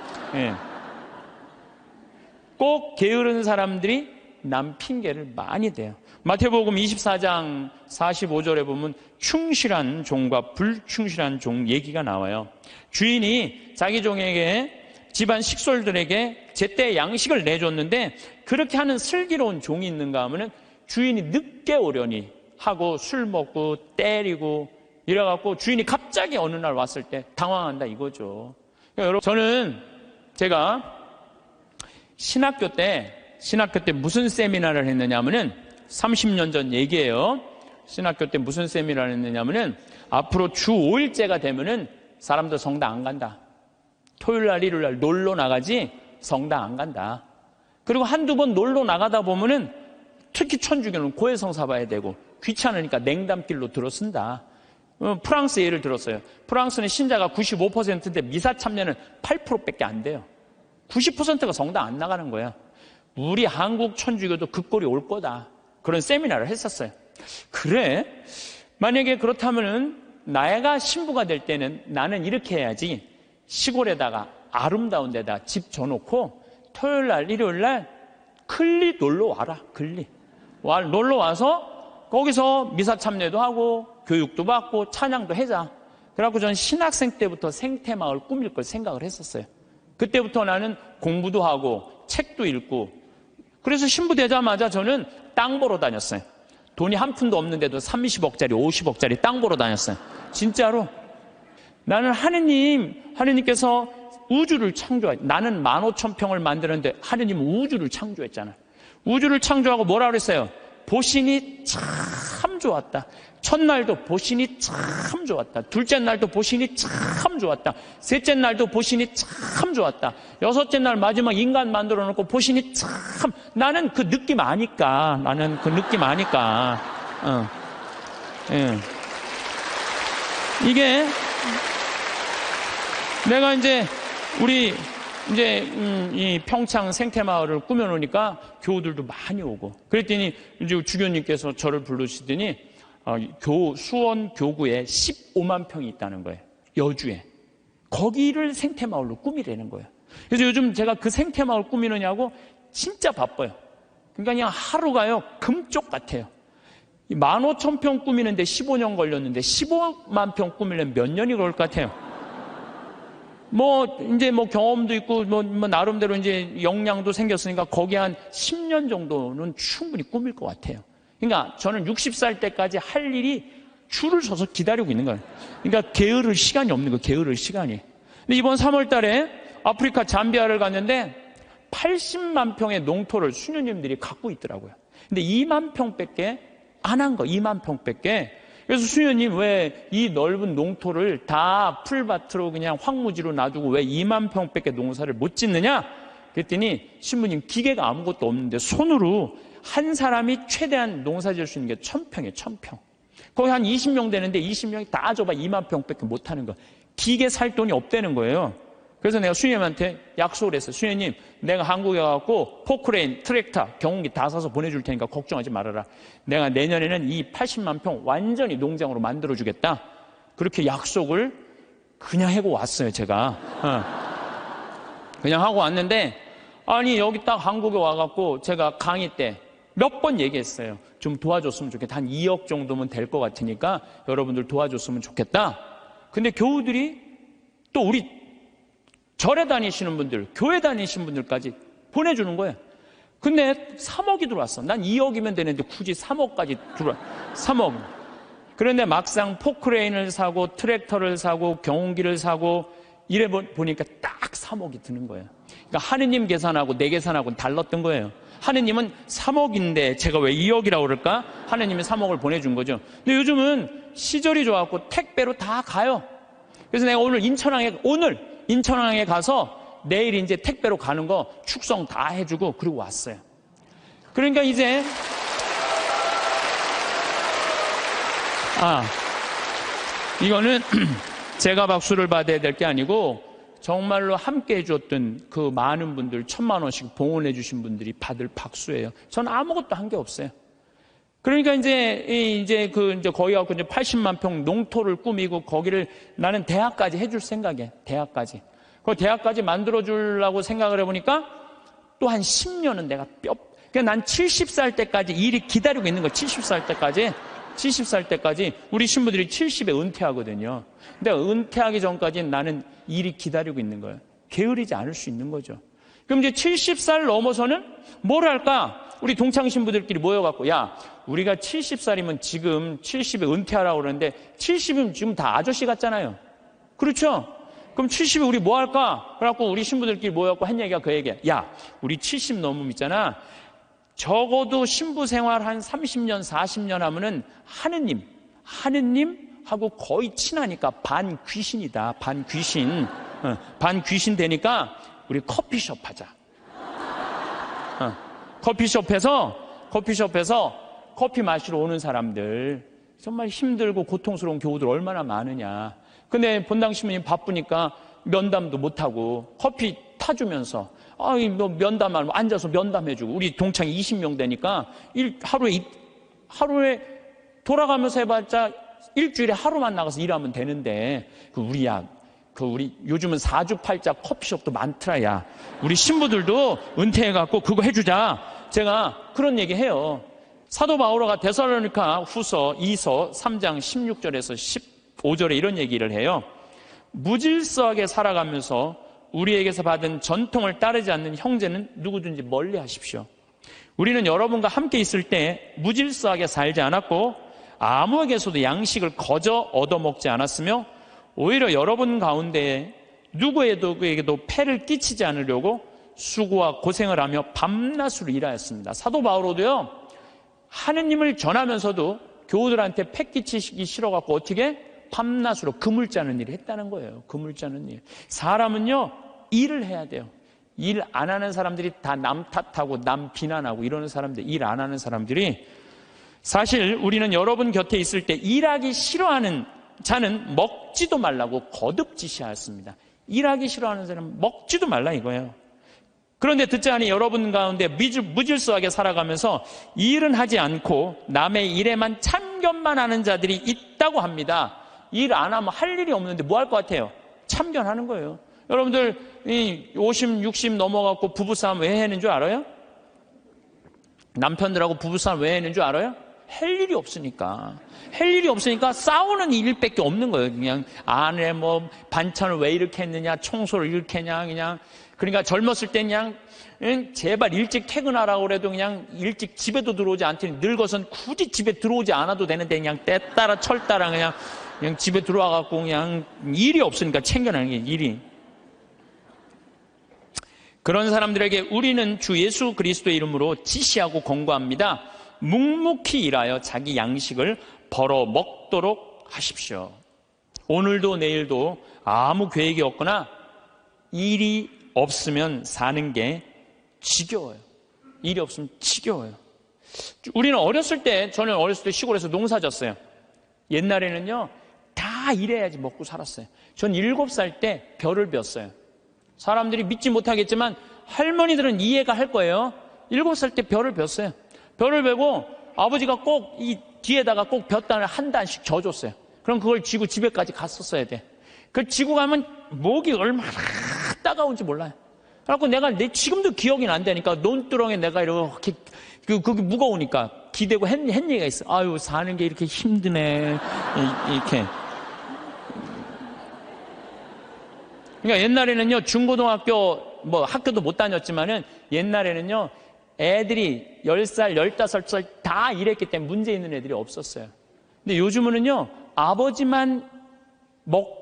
꼭 게으른 사람들이 남 핑계를 많이 대요. 마태복음 24장 45절에 보면 충실한 종과 불충실한 종 얘기가 나와요. 주인이 자기 종에게 집안 식솔들에게 제때 양식을 내줬는데 그렇게 하는 슬기로운 종이 있는가 하면은 주인이 늦게 오려니 하고 술 먹고 때리고 이래갖고 주인이 갑자기 어느 날 왔을 때 당황한다 이거죠. 그러니까 여러분 저는 제가 신학교 때 무슨 세미나를 했느냐면은 30년 전 얘기예요. 신학교 때 무슨 세미나를 했느냐면은 앞으로 주 5일째가 되면은 사람들 성당 안 간다. 토요일 날 일요일 날 놀러 나가지 성당 안 간다. 그리고 한두 번 놀러 나가다 보면은 특히 천주교는 고해성사 봐야 되고 귀찮으니까 냉담길로 들어선다. 프랑스 예를 들었어요. 프랑스는 신자가 95%인데 미사 참여는 8%밖에 안 돼요. 90%가 성당 안 나가는 거야. 우리 한국 천주교도 그 꼴이 올 거다. 그런 세미나를 했었어요. 그래? 만약에 그렇다면은 내가 신부가 될 때는 나는 이렇게 해야지. 시골에다가 아름다운 데다 집 줘놓고 토요일 날 일요일 날 클리 놀러 와라. 클리. 놀러 와서 거기서 미사 참여도 하고 교육도 받고 찬양도 해자. 그래갖고 저는 신학생 때부터 생태마을 꾸밀 걸 생각을 했었어요. 그때부터 나는 공부도 하고 책도 읽고 그래서 신부 되자마자 저는 땅 보러 다녔어요. 돈이 한 푼도 없는데도 30억짜리 50억짜리 땅 보러 다녔어요. 진짜로. 나는 하느님께서 우주를 나는 15,000평을 만드는데 하느님은 우주를 창조했잖아요. 우주를 창조하고 뭐라 그랬어요? 보신이 참 좋았다. 첫날도 보신이 참 좋았다. 둘째 날도 보신이 참 좋았다. 셋째 날도 보신이 참 좋았다. 여섯째 날 마지막 인간 만들어 놓고 보신이 참. 나는 그 느낌 아니까. 이게 내가 이제 이 평창 생태마을을 꾸며놓으니까 교우들도 많이 오고 그랬더니 이제 주교님께서 저를 부르시더니 수원 교구에 15만 평이 있다는 거예요. 여주에. 거기를 생태마을로 꾸미라는 거예요. 그래서 요즘 제가 그 생태마을 꾸미느냐고 진짜 바빠요. 그러니까 그냥 하루가요 금쪽 같아요. 15,000평 꾸미는데 15년 걸렸는데 15만 평 꾸미려면 몇 년이 걸릴 것 같아요. 이제 경험도 있고 나름대로 이제 역량도 생겼으니까 거기 한 10년 정도는 충분히 꾸밀 것 같아요. 그러니까 저는 60살 때까지 할 일이 줄을 서서 기다리고 있는 거예요. 그러니까 게으를 시간이 없는 거예요. 게으를 시간이. 근데 이번 3월 달에 아프리카 잠비아를 갔는데 80만 평의 농토를 수녀님들이 갖고 있더라고요. 근데 2만 평밖에 안 한 거. 2만 평밖에. 그래서 수녀님 왜 이 넓은 농토를 다 풀밭으로 그냥 황무지로 놔두고 왜 2만 평밖에 농사를 못 짓느냐? 그랬더니 신부님 기계가 아무것도 없는데 손으로 한 사람이 최대한 농사 지을 수 있는 게 1000평이에요. 1000평. 거기 한 20명 되는데 20명이 다 줘봐 2만 평밖에 못 하는 거. 기계 살 돈이 없다는 거예요. 그래서 내가 수녀님한테 약속을 했어요. 수녀님, 내가 한국에 가갖고 포크레인, 트랙터, 경운기 다 사서 보내줄 테니까 걱정하지 말아라. 내가 내년에는 이 80만 평 완전히 농장으로 만들어주겠다. 그렇게 약속을 그냥 하고 왔어요, 제가. 그냥 하고 왔는데, 아니, 여기 딱 한국에 와갖고 제가 강의 때 몇 번 얘기했어요. 좀 도와줬으면 좋겠다. 한 2억 정도면 될 것 같으니까 여러분들 도와줬으면 좋겠다. 근데 교우들이 또 우리 절에 다니시는 분들, 교회 다니시는 분들까지 보내주는 거예요. 근데 3억이 들어왔어. 난 2억이면 되는데 굳이 3억까지 들어와. 3억. 그런데 막상 포크레인을 사고 트랙터를 사고 경운기를 사고 이래 보니까 딱 3억이 드는 거예요. 그러니까 하느님 계산하고 내 계산하고는 달랐던 거예요. 하느님은 3억인데 제가 왜 2억이라고 그럴까? 하느님이 3억을 보내준 거죠. 근데 요즘은 시절이 좋아갖고 택배로 다 가요. 그래서 내가 오늘 인천항에 가서 내일 이제 택배로 가는 거 축성 다 해주고 그리고 왔어요. 그러니까 이제 이거는 제가 박수를 받아야 될 게 아니고 정말로 함께 해줬던 그 많은 분들 1000만 원씩 봉헌해 주신 분들이 받을 박수예요. 저는 아무것도 한 게 없어요. 그러니까 이제 거기 갖고 이제 80만 평 농토를 꾸미고 거기를 나는 대학까지 해줄 생각이에요. 대학까지. 그 대학까지 만들어주려고 생각을 해보니까 또 한 10년은 내가 그러니까 난 70살 때까지 일이 기다리고 있는 거예요. 70살 때까지 우리 신부들이 70에 은퇴하거든요. 근데 은퇴하기 전까지는 나는 일이 기다리고 있는 거예요. 게으르지 않을 수 있는 거죠. 그럼 이제 70살 넘어서는 뭘 할까? 우리 동창 신부들끼리 모여갖고 야, 우리가 70살이면 지금 70에 은퇴하라고 그러는데 70이면 지금 다 아저씨 같잖아요. 그렇죠? 그럼 70에 우리 뭐 할까? 그래갖고 우리 신부들끼리 모여갖고 한 얘기가 그 얘기야. 야, 우리 70 넘으면 있잖아. 적어도 신부 생활 한 30년, 40년 하면은 하느님하고 거의 친하니까 반귀신이다. 반귀신 되니까 우리 커피숍 하자. 커피숍에서 커피 마시러 오는 사람들, 정말 힘들고 고통스러운 교우들 얼마나 많으냐. 근데 본당 신부님 바쁘니까 면담도 못하고 커피 타주면서 너 면담하면 앉아서 면담해주고 우리 동창이 20명 되니까 하루에 돌아가면서 해봤자 일주일에 하루만 나가서 일하면 되는데 우리 요즘은 사주팔자 커피숍도 많더라. 야, 우리 신부들도 은퇴해갖고 그거 해주자. 제가 그런 얘기 해요. 사도 바오로가 데살로니가 후서 2서 3장 16절에서 15절에 이런 얘기를 해요. 무질서하게 살아가면서 우리에게서 받은 전통을 따르지 않는 형제는 누구든지 멀리 하십시오. 우리는 여러분과 함께 있을 때 무질서하게 살지 않았고 아무에게서도 양식을 거저 얻어먹지 않았으며 오히려 여러분 가운데 누구에게도 폐를 끼치지 않으려고 수고와 고생을 하며 밤낮으로 일하였습니다. 사도 바오로도요, 하느님을 전하면서도 교우들한테 폐 끼치기 싫어갖고 어떻게 밤낮으로 그물 짜는 일을 했다는 거예요. 그물 짜는 일. 사람은요, 일을 해야 돼요. 일 안 하는 사람들이 다 남 탓하고 남 비난하고 이러는 사람들, 일 안 하는 사람들이, 사실 우리는 여러분 곁에 있을 때 일하기 싫어하는 자는 먹지도 말라고 거듭 지시하였습니다. 일하기 싫어하는 사람은 먹지도 말라 이거예요. 그런데 듣자 하니 여러분 가운데 무질서하게 살아가면서 일은 하지 않고 남의 일에만 참견만 하는 자들이 있다고 합니다. 일 안 하면 할 일이 없는데 뭐 할 것 같아요? 참견하는 거예요. 여러분들 50, 60 넘어갖고 부부싸움 왜 하는 줄 알아요? 남편들하고 부부싸움 왜 하는 줄 알아요? 할 일이 없으니까. 싸우는 일밖에 없는 거예요. 그냥 아내 반찬을 왜 이렇게 했느냐, 청소를 이렇게 했냐, 그냥. 그러니까 젊었을 때 그냥 제발 일찍 퇴근하라고 그래도 그냥 일찍 집에도 들어오지 않더니 늙어선 굳이 집에 들어오지 않아도 되는데 그냥 때 따라 철 따라 그냥 집에 들어와갖고 그냥 일이 없으니까 챙겨내는 게 일이. 그런 사람들에게 우리는 주 예수 그리스도의 이름으로 지시하고 권고합니다. 묵묵히 일하여 자기 양식을 벌어 먹도록 하십시오. 오늘도 내일도 아무 계획이 없거나 일이 없으면 사는 게 지겨워요. 일이 없으면 지겨워요. 우리는 저는 어렸을 때 시골에서 농사 졌어요. 옛날에는요, 다 일해야지 먹고 살았어요. 전 7살 때 벼를 베었어요. 사람들이 믿지 못하겠지만 할머니들은 이해가 할 거예요. 7살 때 벼를 베었어요. 벼를 베고 아버지가 꼭 이 뒤에다가 꼭 볕단을 한 단씩 져줬어요. 그럼 그걸 지고 집에까지 갔었어야 돼. 그걸 지고 가면 목이 얼마나 따가운지 몰라요. 그래갖고 지금도 기억이 난다니까. 논두렁에 내가 이렇게, 그게 무거우니까 기대고 한 얘기가 있어. 아유, 사는 게 이렇게 힘드네. 이렇게. 그러니까 옛날에는요, 중고등학교, 학교도 못 다녔지만은 옛날에는요, 애들이 10살, 15살 다 일했기 때문에 문제 있는 애들이 없었어요. 근데 요즘은요, 아버지만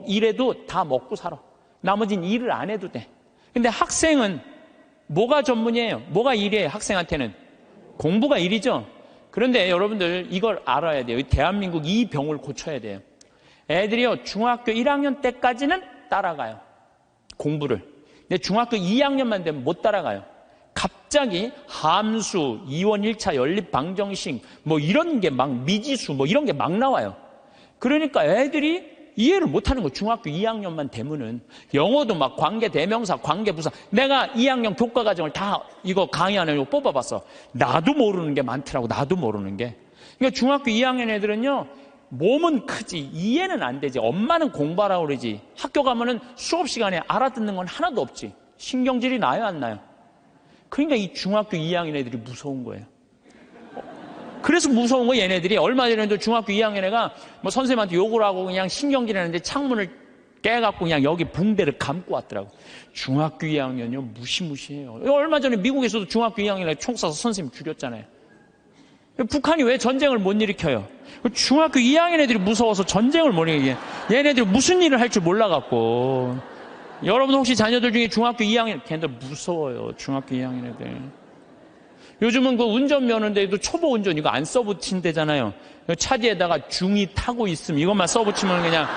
일해도 다 먹고 살아. 나머지는 일을 안 해도 돼. 근데 학생은 뭐가 전문이에요? 뭐가 일이에요? 학생한테는 공부가 일이죠. 그런데 여러분들 이걸 알아야 돼요. 대한민국 이 병을 고쳐야 돼요. 애들이요, 중학교 1학년 때까지는 따라가요, 공부를. 근데 중학교 2학년만 되면 못 따라가요. 갑자기 함수, 2원 1차 연립 방정식 이런 게 막, 미지수 이런 게 막 나와요. 그러니까 애들이 이해를 못하는 거예요. 중학교 2학년만 되면은. 영어도 막 관계 대명사, 관계 부사. 내가 2학년 교과 과정을 다 이거 강의하는 거 뽑아봤어. 나도 모르는 게 많더라고. 나도 모르는 게. 그러니까 중학교 2학년 애들은요, 몸은 크지 이해는 안 되지. 엄마는 공부하라고 그러지. 학교 가면은 수업 시간에 알아듣는 건 하나도 없지. 신경질이 나요, 안 나요? 그러니까 이 중학교 2학년 애들이 무서운 거예요. 그래서 무서운 거. 얘네들이 얼마 전에도 중학교 2학년 애가 선생님한테 욕을 하고 그냥 신경질 하는데 창문을 깨갖고 그냥 여기 붕대를 감고 왔더라고. 중학교 2학년이요, 무시무시해요. 얼마 전에 미국에서도 중학교 2학년 애 총 쏴서 선생님 죽였잖아요. 북한이 왜 전쟁을 못 일으켜요? 중학교 2학년 애들이 무서워서 전쟁을 못 일으켜요. 얘네들이 무슨 일을 할 줄 몰라갖고. 여러분 혹시 자녀들 중에 중학교 2학년, 걔네들 무서워요. 중학교 2학년 애들. 요즘은 그 운전면허인데도 초보 운전 이거 안 써붙인대잖아요. 차지에다가 중2 타고 있음 이것만 써붙이면 그냥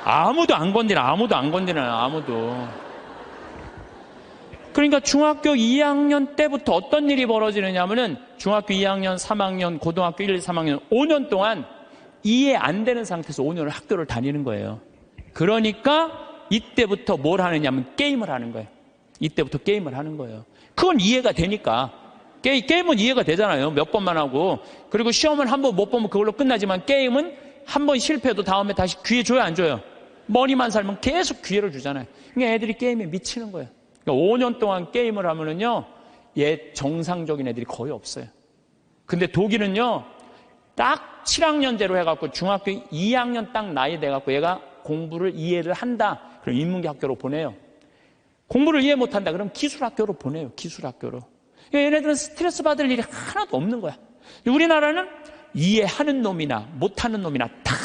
아무도 안 건드려. 아무도. 그러니까 중학교 2학년 때부터 어떤 일이 벌어지느냐면은 중학교 2학년, 3학년, 고등학교 1, 2, 3학년 5년 동안 이해 안 되는 상태에서 5년을 학교를 다니는 거예요. 그러니까 이때부터 뭘 하느냐면 게임을 하는 거예요. 이때부터 게임을 하는 거예요. 그건 이해가 되니까. 게임은 이해가 되잖아요. 몇 번만 하고. 그리고 시험을 한 번 못 보면 그걸로 끝나지만 게임은 한 번 실패해도 다음에 다시 기회 줘요, 안 줘요? 머리만 살면 계속 기회를 주잖아요. 그러니까 애들이 게임에 미치는 거예요. 그러니까 5년 동안 게임을 하면은요, 정상적인 애들이 거의 없어요. 근데 독일은요, 딱 7학년제로 해갖고 중학교 2학년 딱 나이 돼갖고 얘가 공부를 이해를 한다. 그럼 인문계 학교로 보내요. 공부를 이해 못한다. 그럼 기술학교로 보내요. 기술학교로. 얘네들은 스트레스 받을 일이 하나도 없는 거야. 우리나라는 이해하는 놈이나 못하는 놈이나 다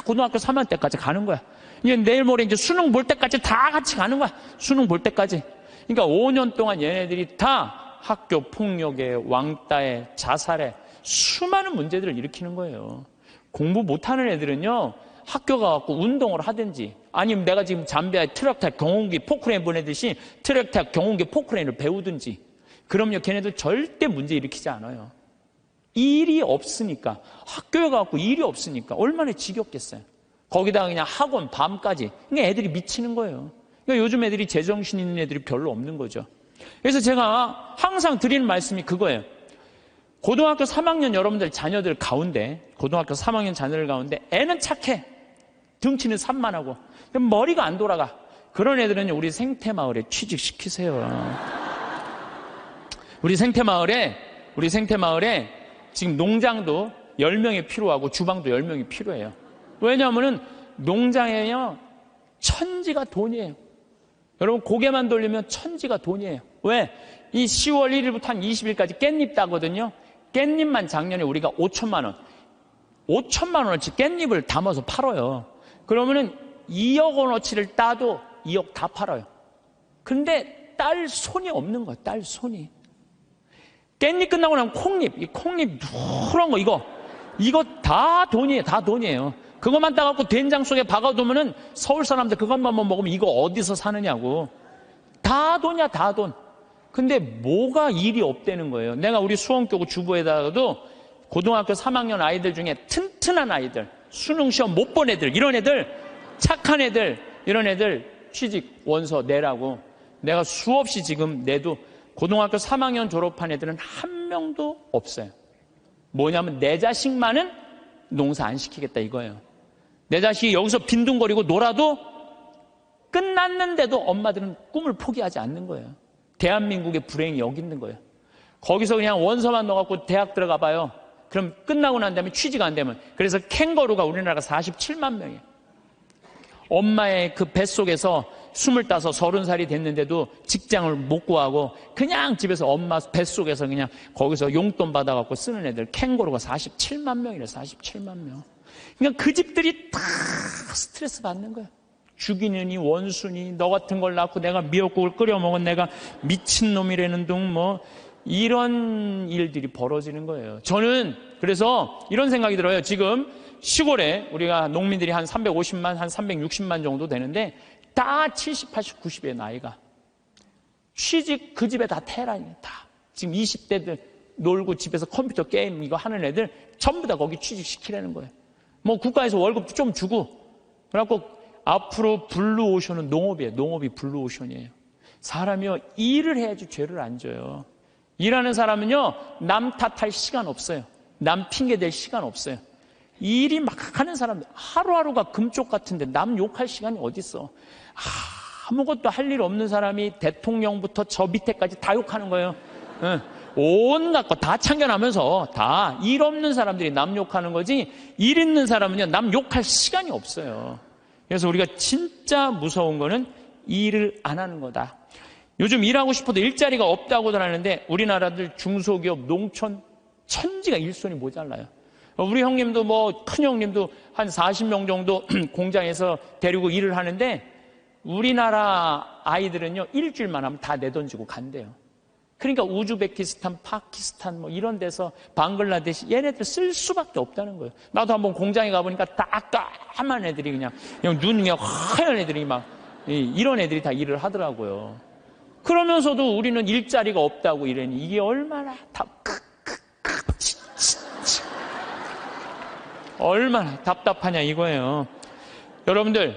고등학교 3학년 때까지 가는 거야. 이제 내일 모레 이제 수능 볼 때까지 다 같이 가는 거야. 수능 볼 때까지. 그러니까 5년 동안 얘네들이 다 학교 폭력에, 왕따에, 자살에 수많은 문제들을 일으키는 거예요. 공부 못하는 애들은요, 학교 가갖고 운동을 하든지 아니면 내가 지금 잠비아에 트랙탑 경운기 포크레인 보내듯이 트랙탑 경운기 포크레인을 배우든지. 그럼요, 걔네들 절대 문제 일으키지 않아요. 일이 없으니까. 학교에 가갖고 일이 없으니까 얼마나 지겹겠어요. 거기다가 그냥 학원 밤까지. 그러니까 애들이 미치는 거예요. 그러니까 요즘 애들이 제정신 있는 애들이 별로 없는 거죠. 그래서 제가 항상 드리는 말씀이 그거예요. 고등학교 3학년 여러분들 자녀들 가운데, 고등학교 3학년 자녀들 가운데 애는 착해. 등치는 산만하고 머리가 안 돌아가. 그런 애들은 우리 생태마을에 취직시키세요. 우리 생태마을에 지금 농장도 10명이 필요하고 주방도 10명이 필요해요. 왜냐하면은 농장에요, 천지가 돈이에요. 여러분 고개만 돌리면 천지가 돈이에요. 왜? 이 10월 1일부터 한 20일까지 깻잎 따거든요. 깻잎만 작년에 우리가 5천만 원어치 깻잎을 담아서 팔아요. 그러면은 2억 원어치를 따도 2억 다 팔아요. 근데 딸 손이 없는 거야. 딸 손이. 깻잎 끝나고 나면 콩잎, 이 콩잎 누런 거 이거 이거 다 돈이에요. 다 돈이에요. 그것만 따갖고 된장 속에 박아두면은 서울 사람들 그것만 먹으면 이거 어디서 사느냐고. 다 돈이야, 다 돈. 근데 뭐가 일이 없다는 거예요. 내가 우리 수원교구 주부에다가도 고등학교 3학년 아이들 중에 튼튼한 아이들, 수능 시험 못 본 애들, 이런 애들, 착한 애들, 이런 애들 취직 원서 내라고 내가 수없이 지금 내도 고등학교 3학년 졸업한 애들은 한 명도 없어요. 뭐냐면 내 자식만은 농사 안 시키겠다 이거예요. 내 자식이 여기서 빈둥거리고 놀아도 끝났는데도 엄마들은 꿈을 포기하지 않는 거예요. 대한민국의 불행이 여기 있는 거예요. 거기서 그냥 원서만 넣어갖고 대학 들어가 봐요. 그럼 끝나고 난 다음에 취직 안 되면. 그래서 캥거루가 우리나라가 47만 명이에요. 엄마의 그 뱃속에서 25, 30살이 됐는데도 직장을 못 구하고 그냥 집에서 엄마 뱃속에서 그냥 거기서 용돈 받아갖고 쓰는 애들 캥거루가 47만 명이래. 47만 명. 그러니까 그 집들이 다 스트레스 받는 거예요. 죽이느니 원수니 너 같은 걸 낳고 내가 미역국을 끓여 먹은 내가 미친놈이라는 둥 뭐 이런 일들이 벌어지는 거예요. 저는 그래서 이런 생각이 들어요. 지금 시골에 우리가 농민들이 한 350만, 한 360만 정도 되는데 다 70, 80, 90의 나이가 취직 그 집에 다 테란이에요. 다. 지금 20대들 놀고 집에서 컴퓨터 게임 이거 하는 애들 전부 다 거기 취직시키라는 거예요. 뭐 국가에서 월급도 좀 주고 그래갖고 앞으로 블루오션은 농업이에요. 농업이 블루오션이에요. 사람이요 일을 해야지 죄를 안 져요. 일하는 사람은요 남 탓할 시간 없어요. 남 핑계 댈 시간 없어요. 일이 막 하는 사람들 하루하루가 금쪽 같은데 남 욕할 시간이 어딨어. 아무것도 할 일 없는 사람이 대통령부터 저 밑에까지 다 욕하는 거예요. 온갖 거 다 참견하면서 다 일 없는 사람들이 남 욕하는 거지 일 있는 사람은요 남 욕할 시간이 없어요. 그래서 우리가 진짜 무서운 거는 일을 안 하는 거다. 요즘 일하고 싶어도 일자리가 없다고들 하는데 우리나라들 중소기업, 농촌 천지가 일손이 모자라요. 우리 형님도 뭐 큰 형님도 한 40명 정도 공장에서 데리고 일을 하는데 우리나라 아이들은요 일주일만 하면 다 내던지고 간대요. 그러니까 우즈베키스탄, 파키스탄 뭐 이런 데서 방글라데시 얘네들 쓸 수밖에 없다는 거예요. 나도 한번 공장에 가보니까 다 까만 애들이 그냥 눈이 그냥 하얀 애들이 막 이런 애들이 다 일을 하더라고요. 그러면서도 우리는 일자리가 없다고 이러니 이게 얼마나 얼마나 답답하냐 이거예요. 여러분들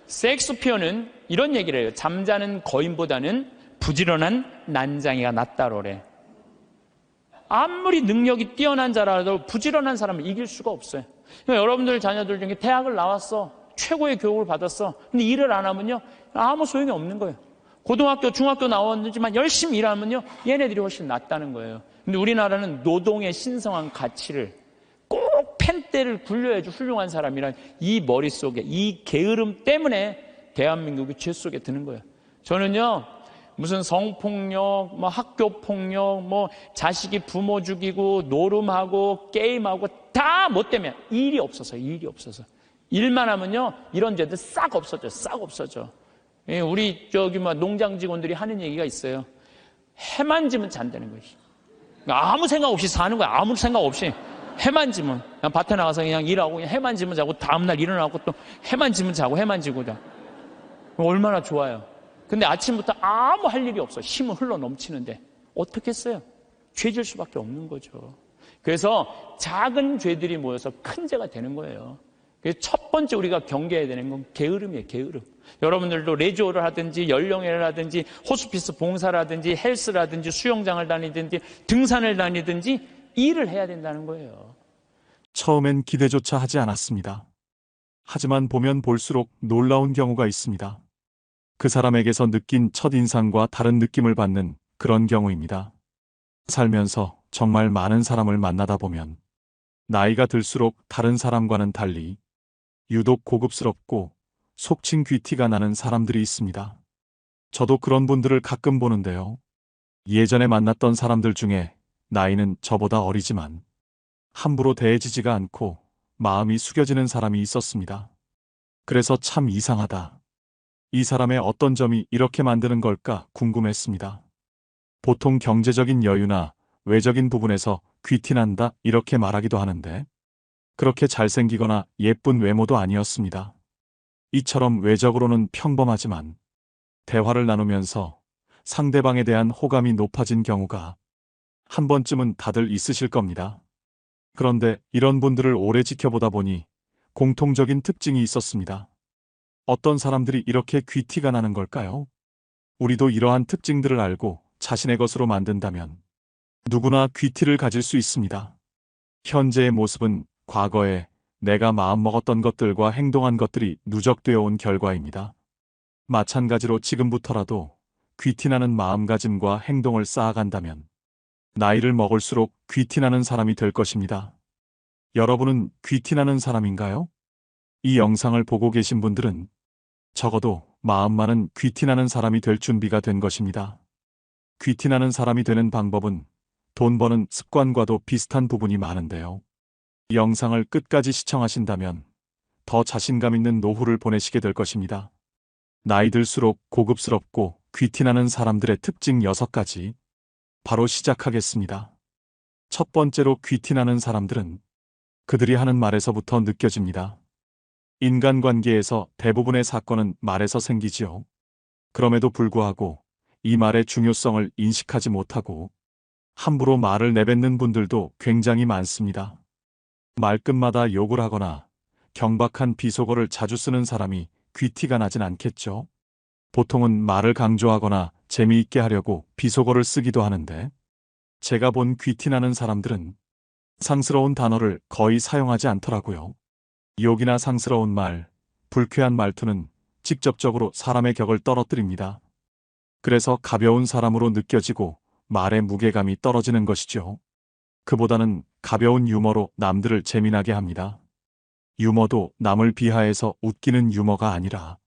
섹스피어는 이런 얘기를 해요. 잠자는 거인보다는 부지런한 난장이가 낫다로래. 아무리 능력이 뛰어난 자라도 부지런한 사람을 이길 수가 없어요. 그러니까 여러분들 자녀들 중에 대학을 나왔어. 최고의 교육을 받았어. 근데 일을 안 하면요 아무 소용이 없는 거예요. 고등학교, 중학교 나왔지만 열심히 일하면요 얘네들이 훨씬 낫다는 거예요. 근데 우리나라는 노동의 신성한 가치를 꼭 펜대를 굴려야지 훌륭한 사람이란 이 머릿속에 이 게으름 때문에 대한민국이 죄 속에 드는 거예요. 저는요 무슨 성폭력, 뭐 학교폭력, 뭐 자식이 부모 죽이고 노름하고 게임하고 다 뭐 때문에 일이 없어서 일만 하면요 이런 죄들 싹 없어져 싹 없어져. 우리 저기 뭐 농장 직원들이 하는 얘기가 있어요. 해만 지면 잔다는 거지. 아무 생각 없이 사는 거야. 아무 생각 없이 해만 지면 그냥 밭에 나가서 그냥 일하고 그냥 해만 지면 자고 다음날 일어나고 또 해만 지면 자고 해만 지고 자. 얼마나 좋아요. 근데 아침부터 아무 할 일이 없어. 힘은 흘러 넘치는데 어떻게 했어요? 죄질 수밖에 없는 거죠. 그래서 작은 죄들이 모여서 큰 죄가 되는 거예요. 그래서 첫 번째 우리가 경계해야 되는 건 게으름이에요. 게으름. 여러분들도 레지오를 하든지 연령회를 하든지 호스피스 봉사라든지 헬스라든지 수영장을 다니든지 등산을 다니든지 일을 해야 된다는 거예요. 처음엔 기대조차 하지 않았습니다. 하지만 보면 볼수록 놀라운 경우가 있습니다. 그 사람에게서 느낀 첫인상과 다른 느낌을 받는 그런 경우입니다. 살면서 정말 많은 사람을 만나다 보면 나이가 들수록 다른 사람과는 달리 유독 고급스럽고 속칭 귀티가 나는 사람들이 있습니다. 저도 그런 분들을 가끔 보는데요. 예전에 만났던 사람들 중에 나이는 저보다 어리지만 함부로 대해지지가 않고 마음이 숙여지는 사람이 있었습니다. 그래서 참 이상하다. 이 사람의 어떤 점이 이렇게 만드는 걸까 궁금했습니다. 보통 경제적인 여유나 외적인 부분에서 귀티난다 이렇게 말하기도 하는데 그렇게 잘생기거나 예쁜 외모도 아니었습니다. 이처럼 외적으로는 평범하지만 대화를 나누면서 상대방에 대한 호감이 높아진 경우가 한 번쯤은 다들 있으실 겁니다. 그런데 이런 분들을 오래 지켜보다 보니 공통적인 특징이 있었습니다. 어떤 사람들이 이렇게 귀티가 나는 걸까요? 우리도 이러한 특징들을 알고 자신의 것으로 만든다면 누구나 귀티를 가질 수 있습니다. 현재의 모습은 과거에 내가 마음먹었던 것들과 행동한 것들이 누적되어 온 결과입니다. 마찬가지로 지금부터라도 귀티나는 마음가짐과 행동을 쌓아간다면 나이를 먹을수록 귀티나는 사람이 될 것입니다. 여러분은 귀티나는 사람인가요? 이 영상을 보고 계신 분들은 적어도 마음만은 귀티나는 사람이 될 준비가 된 것입니다. 귀티나는 사람이 되는 방법은 돈 버는 습관과도 비슷한 부분이 많은데요. 이 영상을 끝까지 시청하신다면 더 자신감 있는 노후를 보내시게 될 것입니다. 나이 들수록 고급스럽고 귀티나는 사람들의 특징 6가지 바로 시작하겠습니다. 첫 번째로 귀티나는 사람들은 그들이 하는 말에서부터 느껴집니다. 인간관계에서 대부분의 사건은 말에서 생기지요. 그럼에도 불구하고 이 말의 중요성을 인식하지 못하고 함부로 말을 내뱉는 분들도 굉장히 많습니다. 말끝마다 욕을 하거나 경박한 비속어를 자주 쓰는 사람이 귀티가 나진 않겠죠. 보통은 말을 강조하거나 재미있게 하려고 비속어를 쓰기도 하는데 제가 본 귀티나는 사람들은 상스러운 단어를 거의 사용하지 않더라고요. 욕이나 상스러운 말, 불쾌한 말투는 직접적으로 사람의 격을 떨어뜨립니다. 그래서 가벼운 사람으로 느껴지고 말의 무게감이 떨어지는 것이죠. 그보다는 가벼운 유머로 남들을 재미나게 합니다. 유머도 남을 비하해서 웃기는 유머가 아니라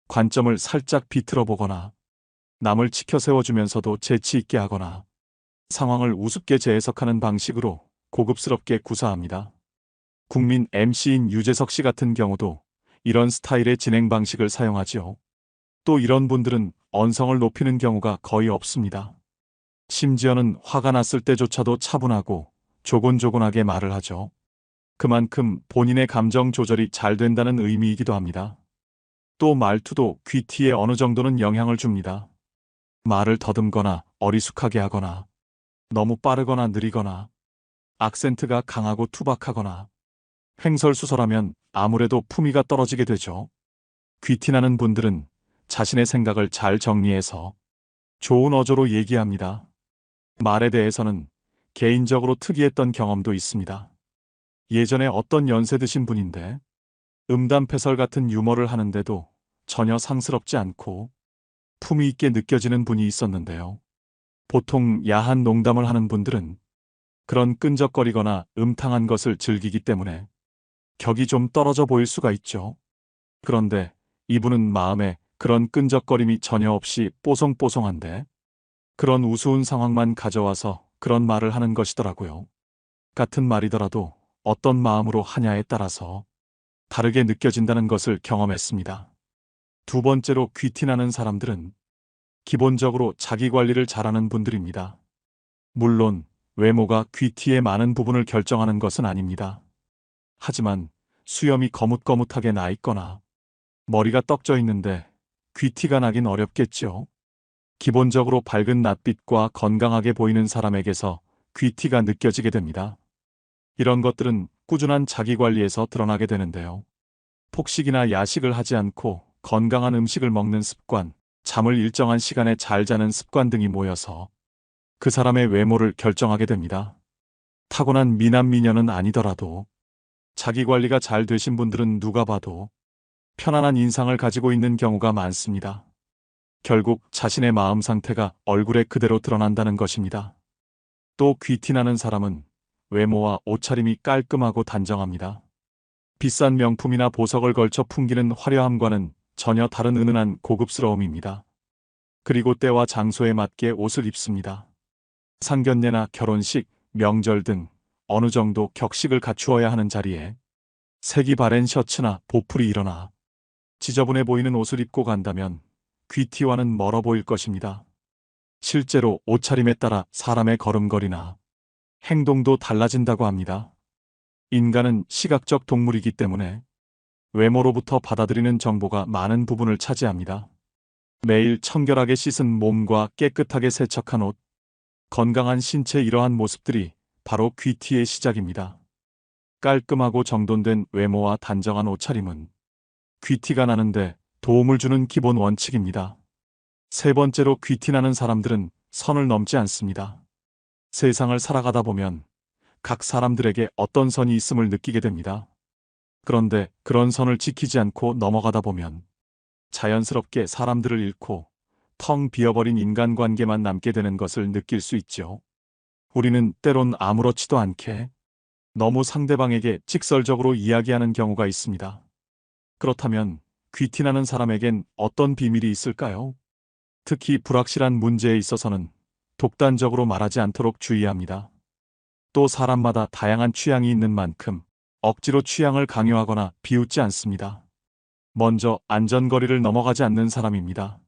관점을 살짝 비틀어 보거나 남을 치켜 세워주면서도 재치 있게 하거나 상황을 우습게 재해석하는 방식으로 고급스럽게 구사합니다. 국민 MC인 유재석 씨 같은 경우도 이런 스타일의 진행 방식을 사용하지요. 또 이런 분들은 언성을 높이는 경우가 거의 없습니다. 심지어는 화가 났을 때조차도 차분하고 조곤조곤하게 말을 하죠. 그만큼 본인의 감정 조절이 잘 된다는 의미이기도 합니다. 또 말투도 귀티에 어느 정도는 영향을 줍니다. 말을 더듬거나 어리숙하게 하거나 너무 빠르거나 느리거나 악센트가 강하고 투박하거나 횡설수설하면 아무래도 품위가 떨어지게 되죠. 귀티나는 분들은 자신의 생각을 잘 정리해서 좋은 어조로 얘기합니다. 말에 대해서는 개인적으로 특이했던 경험도 있습니다. 예전에 어떤 연세 드신 분인데 음담패설 같은 유머를 하는데도 전혀 상스럽지 않고 품위 있게 느껴지는 분이 있었는데요. 보통 야한 농담을 하는 분들은 그런 끈적거리거나 음탕한 것을 즐기기 때문에 격이 좀 떨어져 보일 수가 있죠. 그런데 이분은 마음에 그런 끈적거림이 전혀 없이 뽀송뽀송한데 그런 우스운 상황만 가져와서 그런 말을 하는 것이더라고요. 같은 말이더라도 어떤 마음으로 하냐에 따라서 다르게 느껴진다는 것을 경험했습니다. 두 번째로 귀티나는 사람들은 기본적으로 자기 관리를 잘하는 분들입니다. 물론 외모가 귀티의 많은 부분을 결정하는 것은 아닙니다. 하지만 수염이 거뭇거뭇하게 나 있거나 머리가 떡져 있는데 귀티가 나긴 어렵겠죠. 기본적으로 밝은 낯빛과 건강하게 보이는 사람에게서 귀티가 느껴지게 됩니다. 이런 것들은 꾸준한 자기관리에서 드러나게 되는데요. 폭식이나 야식을 하지 않고 건강한 음식을 먹는 습관, 잠을 일정한 시간에 잘 자는 습관 등이 모여서 그 사람의 외모를 결정하게 됩니다. 타고난 미남 미녀는 아니더라도 자기관리가 잘 되신 분들은 누가 봐도 편안한 인상을 가지고 있는 경우가 많습니다. 결국 자신의 마음 상태가 얼굴에 그대로 드러난다는 것입니다. 또 귀티나는 사람은 외모와 옷차림이 깔끔하고 단정합니다. 비싼 명품이나 보석을 걸쳐 풍기는 화려함과는 전혀 다른 은은한 고급스러움입니다. 그리고 때와 장소에 맞게 옷을 입습니다. 상견례나 결혼식, 명절 등 어느 정도 격식을 갖추어야 하는 자리에 색이 바랜 셔츠나 보풀이 일어나 지저분해 보이는 옷을 입고 간다면 귀티와는 멀어 보일 것입니다. 실제로 옷차림에 따라 사람의 걸음걸이나 행동도 달라진다고 합니다. 인간은 시각적 동물이기 때문에 외모로부터 받아들이는 정보가 많은 부분을 차지합니다. 매일 청결하게 씻은 몸과 깨끗하게 세척한 옷, 건강한 신체 이러한 모습들이 바로 귀티의 시작입니다. 깔끔하고 정돈된 외모와 단정한 옷차림은 귀티가 나는데 도움을 주는 기본 원칙입니다. 세 번째로 귀티나는 사람들은 선을 넘지 않습니다. 세상을 살아가다 보면 각 사람들에게 어떤 선이 있음을 느끼게 됩니다. 그런데 그런 선을 지키지 않고 넘어가다 보면 자연스럽게 사람들을 잃고 텅 비어버린 인간관계만 남게 되는 것을 느낄 수 있죠. 우리는 때론 아무렇지도 않게 너무 상대방에게 직설적으로 이야기하는 경우가 있습니다. 그렇다면 귀티나는 사람에겐 어떤 비밀이 있을까요? 특히 불확실한 문제에 있어서는 독단적으로 말하지 않도록 주의합니다. 또 사람마다 다양한 취향이 있는 만큼 억지로 취향을 강요하거나 비웃지 않습니다. 먼저 안전거리를 넘어가지 않는 사람입니다.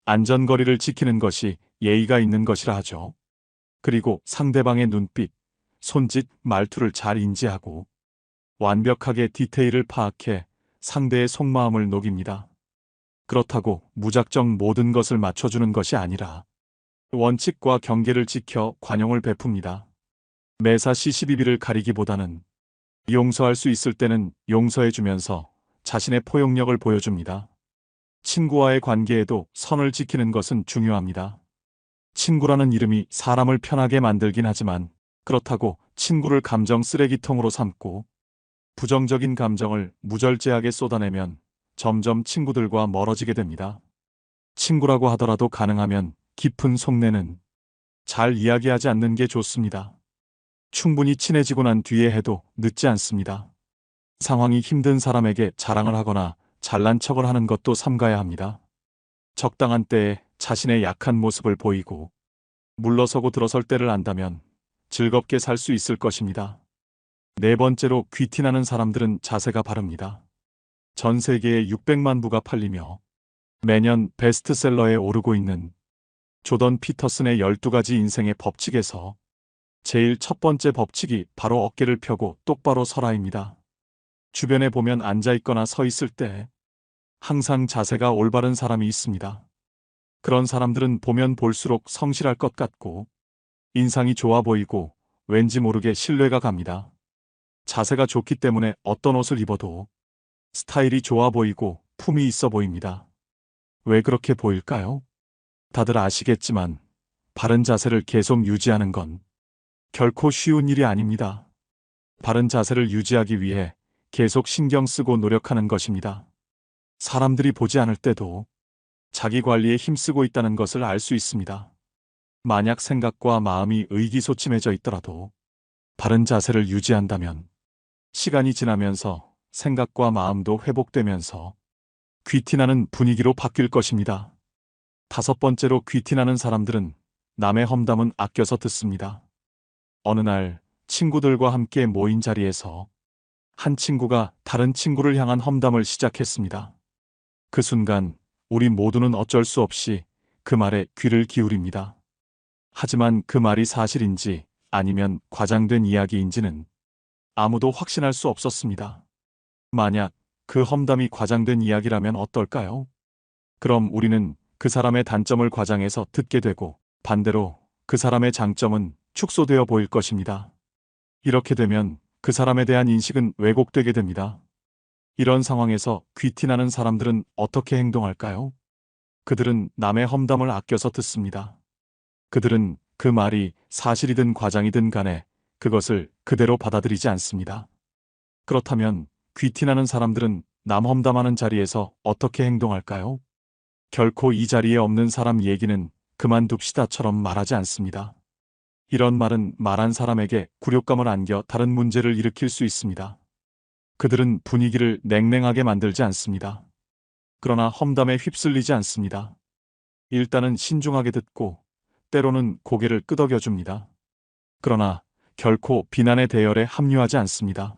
안전거리를 지키는 것이 예의가 있는 것이라 하죠. 그리고 상대방의 눈빛, 손짓, 말투를 잘 인지하고 완벽하게 디테일을 파악해 상대의 속마음을 녹입니다. 그렇다고 무작정 모든 것을 맞춰주는 것이 아니라 원칙과 경계를 지켜 관용을 베풉니다. 매사 시시비비를 가리기보다는 용서할 수 있을 때는 용서해주면서 자신의 포용력을 보여줍니다. 친구와의 관계에도 선을 지키는 것은 중요합니다. 친구라는 이름이 사람을 편하게 만들긴 하지만 그렇다고 친구를 감정 쓰레기통으로 삼고 부정적인 감정을 무절제하게 쏟아내면 점점 친구들과 멀어지게 됩니다. 친구라고 하더라도 가능하면 깊은 속내는 잘 이야기하지 않는 게 좋습니다. 충분히 친해지고 난 뒤에 해도 늦지 않습니다. 상황이 힘든 사람에게 자랑을 하거나 잘난 척을 하는 것도 삼가야 합니다. 적당한 때에 자신의 약한 모습을 보이고 물러서고 들어설 때를 안다면 즐겁게 살 수 있을 것입니다. 네 번째로 귀티나는 사람들은 자세가 바릅니다. 전 세계에 600만 부가 팔리며 매년 베스트셀러에 오르고 있는 조던 피터슨의 12가지 인생의 법칙에서 제일 첫 번째 법칙이 바로 어깨를 펴고 똑바로 서라입니다. 주변에 보면 앉아있거나 서 있을 때 항상 자세가 올바른 사람이 있습니다. 그런 사람들은 보면 볼수록 성실할 것 같고 인상이 좋아 보이고 왠지 모르게 신뢰가 갑니다. 자세가 좋기 때문에 어떤 옷을 입어도 스타일이 좋아 보이고 품이 있어 보입니다. 왜 그렇게 보일까요? 다들 아시겠지만 바른 자세를 계속 유지하는 건 결코 쉬운 일이 아닙니다. 바른 자세를 유지하기 위해 계속 신경 쓰고 노력하는 것입니다. 사람들이 보지 않을 때도 자기 관리에 힘쓰고 있다는 것을 알 수 있습니다. 만약 생각과 마음이 의기소침해져 있더라도 바른 자세를 유지한다면 시간이 지나면서 생각과 마음도 회복되면서 귀티나는 분위기로 바뀔 것입니다. 다섯 번째로 귀티나는 사람들은 남의 험담은 아껴서 듣습니다. 어느 날 친구들과 함께 모인 자리에서 한 친구가 다른 친구를 향한 험담을 시작했습니다. 그 순간 우리 모두는 어쩔 수 없이 그 말에 귀를 기울입니다. 하지만 그 말이 사실인지 아니면 과장된 이야기인지는 아무도 확신할 수 없었습니다. 만약 그 험담이 과장된 이야기라면 어떨까요? 그럼 우리는 그 사람의 단점을 과장해서 듣게 되고 반대로 그 사람의 장점은 축소되어 보일 것입니다. 이렇게 되면 그 사람에 대한 인식은 왜곡되게 됩니다. 이런 상황에서 귀티나는 사람들은 어떻게 행동할까요? 그들은 남의 험담을 아껴서 듣습니다. 그들은 그 말이 사실이든 과장이든 간에 그것을 그대로 받아들이지 않습니다. 그렇다면 귀티나는 사람들은 남 험담하는 자리에서 어떻게 행동할까요? 결코 이 자리에 없는 사람 얘기는 그만둡시다처럼 말하지 않습니다. 이런 말은 말한 사람에게 굴욕감을 안겨 다른 문제를 일으킬 수 있습니다. 그들은 분위기를 냉랭하게 만들지 않습니다. 그러나 험담에 휩쓸리지 않습니다. 일단은 신중하게 듣고 때로는 고개를 끄덕여줍니다. 그러나 결코 비난의 대열에 합류하지 않습니다.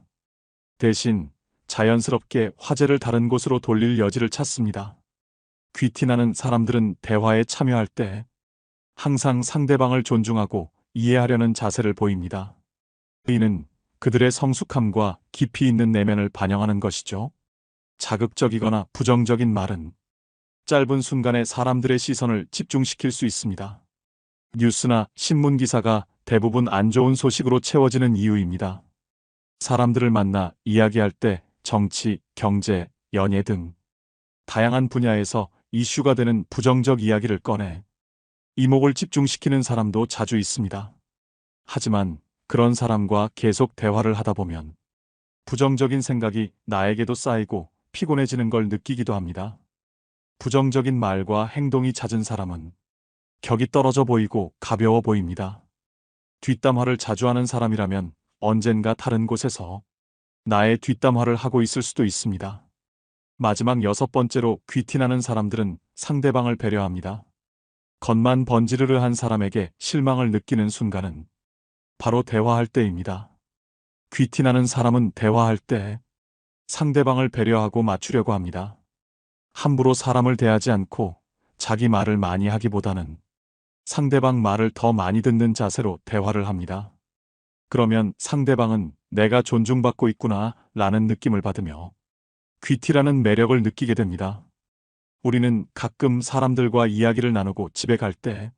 대신 자연스럽게 화제를 다른 곳으로 돌릴 여지를 찾습니다. 귀티나는 사람들은 대화에 참여할 때 항상 상대방을 존중하고 이해하려는 자세를 보입니다. 이는 그들의 성숙함과 깊이 있는 내면을 반영하는 것이죠. 자극적이거나 부정적인 말은 짧은 순간에 사람들의 시선을 집중시킬 수 있습니다. 뉴스나 신문 기사가 대부분 안 좋은 소식으로 채워지는 이유입니다. 사람들을 만나 이야기할 때 정치, 경제, 연예 등 다양한 분야에서 이슈가 되는 부정적 이야기를 꺼내 이목을 집중시키는 사람도 자주 있습니다. 하지만 그런 사람과 계속 대화를 하다 보면 부정적인 생각이 나에게도 쌓이고 피곤해지는 걸 느끼기도 합니다. 부정적인 말과 행동이 잦은 사람은 격이 떨어져 보이고 가벼워 보입니다. 뒷담화를 자주 하는 사람이라면 언젠가 다른 곳에서 나의 뒷담화를 하고 있을 수도 있습니다. 마지막 6번째로 귀티나는 사람들은 상대방을 배려합니다. 겉만 번지르르한 사람에게 실망을 느끼는 순간은 바로 대화할 때입니다. 귀티나는 사람은 대화할 때 상대방을 배려하고 맞추려고 합니다. 함부로 사람을 대하지 않고 자기 말을 많이 하기보다는 상대방 말을 더 많이 듣는 자세로 대화를 합니다. 그러면 상대방은 내가 존중받고 있구나 라는 느낌을 받으며 귀티라는 매력을 느끼게 됩니다. 우리는 가끔 사람들과 이야기를 나누고 집에 갈 때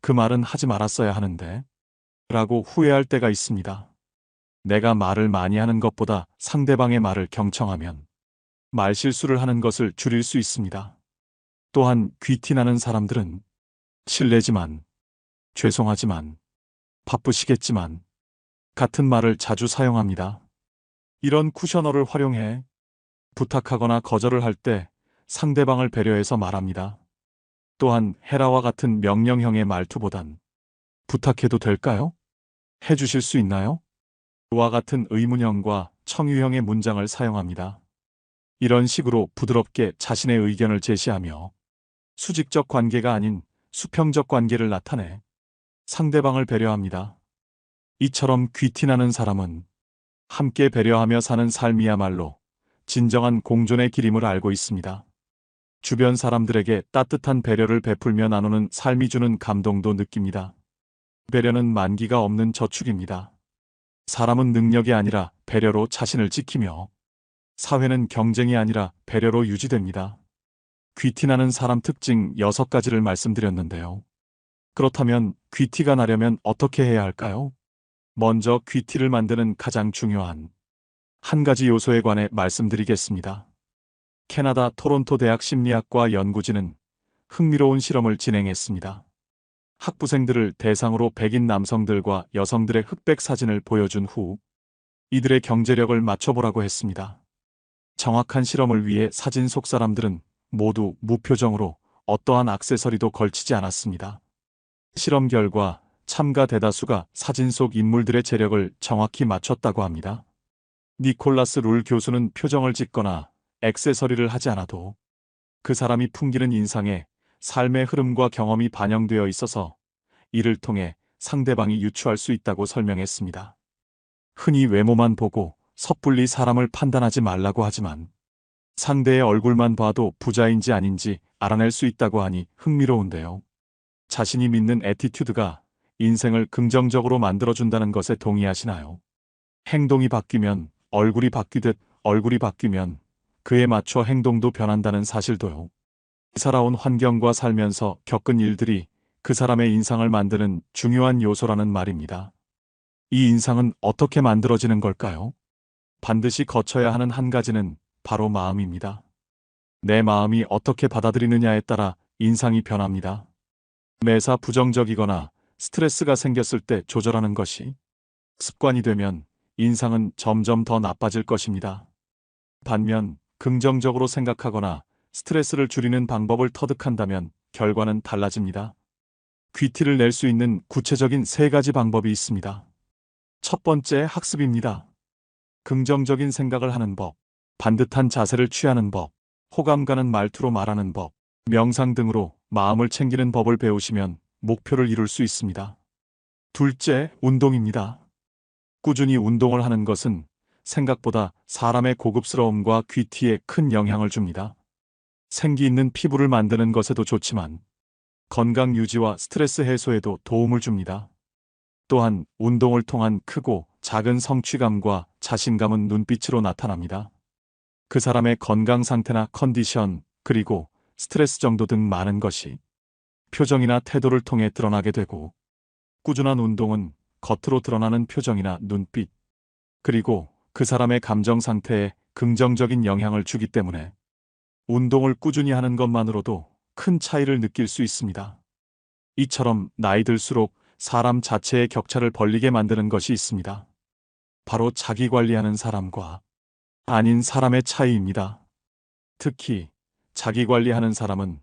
그 말은 하지 말았어야 하는데 라고 후회할 때가 있습니다. 내가 말을 많이 하는 것보다 상대방의 말을 경청하면 말실수를 하는 것을 줄일 수 있습니다. 또한 귀티나는 사람들은 실례지만, 죄송하지만, 바쁘시겠지만 같은 말을 자주 사용합니다. 이런 쿠셔너를 활용해 부탁하거나 거절을 할 때 상대방을 배려해서 말합니다. 또한 헤라와 같은 명령형의 말투보단 부탁해도 될까요? 해주실 수 있나요? 와 같은 의문형과 청유형의 문장을 사용합니다. 이런 식으로 부드럽게 자신의 의견을 제시하며 수직적 관계가 아닌 수평적 관계를 나타내 상대방을 배려합니다. 이처럼 귀티나는 사람은 함께 배려하며 사는 삶이야말로 진정한 공존의 길임을 알고 있습니다. 주변 사람들에게 따뜻한 배려를 베풀며 나누는 삶이 주는 감동도 느낍니다. 배려는 만기가 없는 저축입니다. 사람은 능력이 아니라 배려로 자신을 지키며 사회는 경쟁이 아니라 배려로 유지됩니다. 귀티나는 사람 특징 6가지를 말씀드렸는데요. 그렇다면 귀티가 나려면 어떻게 해야 할까요? 먼저 귀티를 만드는 가장 중요한 한 가지 요소에 관해 말씀드리겠습니다. 캐나다 토론토 대학 심리학과 연구진은 흥미로운 실험을 진행했습니다. 학부생들을 대상으로 백인 남성들과 여성들의 흑백 사진을 보여준 후 이들의 경제력을 맞춰보라고 했습니다. 정확한 실험을 위해 사진 속 사람들은 모두 무표정으로 어떠한 액세서리도 걸치지 않았습니다. 실험 결과 참가 대다수가 사진 속 인물들의 체력을 정확히 맞췄다고 합니다. 니콜라스 룰 교수는 표정을 짓거나 액세서리를 하지 않아도 그 사람이 풍기는 인상에 삶의 흐름과 경험이 반영되어 있어서 이를 통해 상대방이 유추할 수 있다고 설명했습니다. 흔히 외모만 보고 섣불리 사람을 판단하지 말라고 하지만 상대의 얼굴만 봐도 부자인지 아닌지 알아낼 수 있다고 하니 흥미로운데요. 자신이 믿는 애티튜드가 인생을 긍정적으로 만들어준다는 것에 동의하시나요? 행동이 바뀌면 얼굴이 바뀌듯 얼굴이 바뀌면 그에 맞춰 행동도 변한다는 사실도요. 살아온 환경과 살면서 겪은 일들이 그 사람의 인상을 만드는 중요한 요소라는 말입니다. 이 인상은 어떻게 만들어지는 걸까요? 반드시 거쳐야 하는 한 가지는 바로 마음입니다. 내 마음이 어떻게 받아들이느냐에 따라 인상이 변합니다. 매사 부정적이거나 스트레스가 생겼을 때 조절하는 것이 습관이 되면 인상은 점점 더 나빠질 것입니다. 반면 긍정적으로 생각하거나 스트레스를 줄이는 방법을 터득한다면 결과는 달라집니다. 귀티를 낼 수 있는 구체적인 3가지 방법이 있습니다. 첫 번째, 학습입니다. 긍정적인 생각을 하는 법, 반듯한 자세를 취하는 법, 호감 가는 말투로 말하는 법, 명상 등으로 마음을 챙기는 법을 배우시면 목표를 이룰 수 있습니다. 둘째, 운동입니다. 꾸준히 운동을 하는 것은 생각보다 사람의 고급스러움과 귀티에 큰 영향을 줍니다. 생기 있는 피부를 만드는 것에도 좋지만 건강 유지와 스트레스 해소에도 도움을 줍니다. 또한 운동을 통한 크고 작은 성취감과 자신감은 눈빛으로 나타납니다. 그 사람의 건강 상태나 컨디션, 그리고 스트레스 정도 등 많은 것이 표정이나 태도를 통해 드러나게 되고, 꾸준한 운동은 겉으로 드러나는 표정이나 눈빛, 그리고 그 사람의 감정 상태에 긍정적인 영향을 주기 때문에 운동을 꾸준히 하는 것만으로도 큰 차이를 느낄 수 있습니다. 이처럼 나이 들수록 사람 자체의 격차를 벌리게 만드는 것이 있습니다. 바로 자기 관리하는 사람과 아닌 사람의 차이입니다. 특히 자기 관리하는 사람은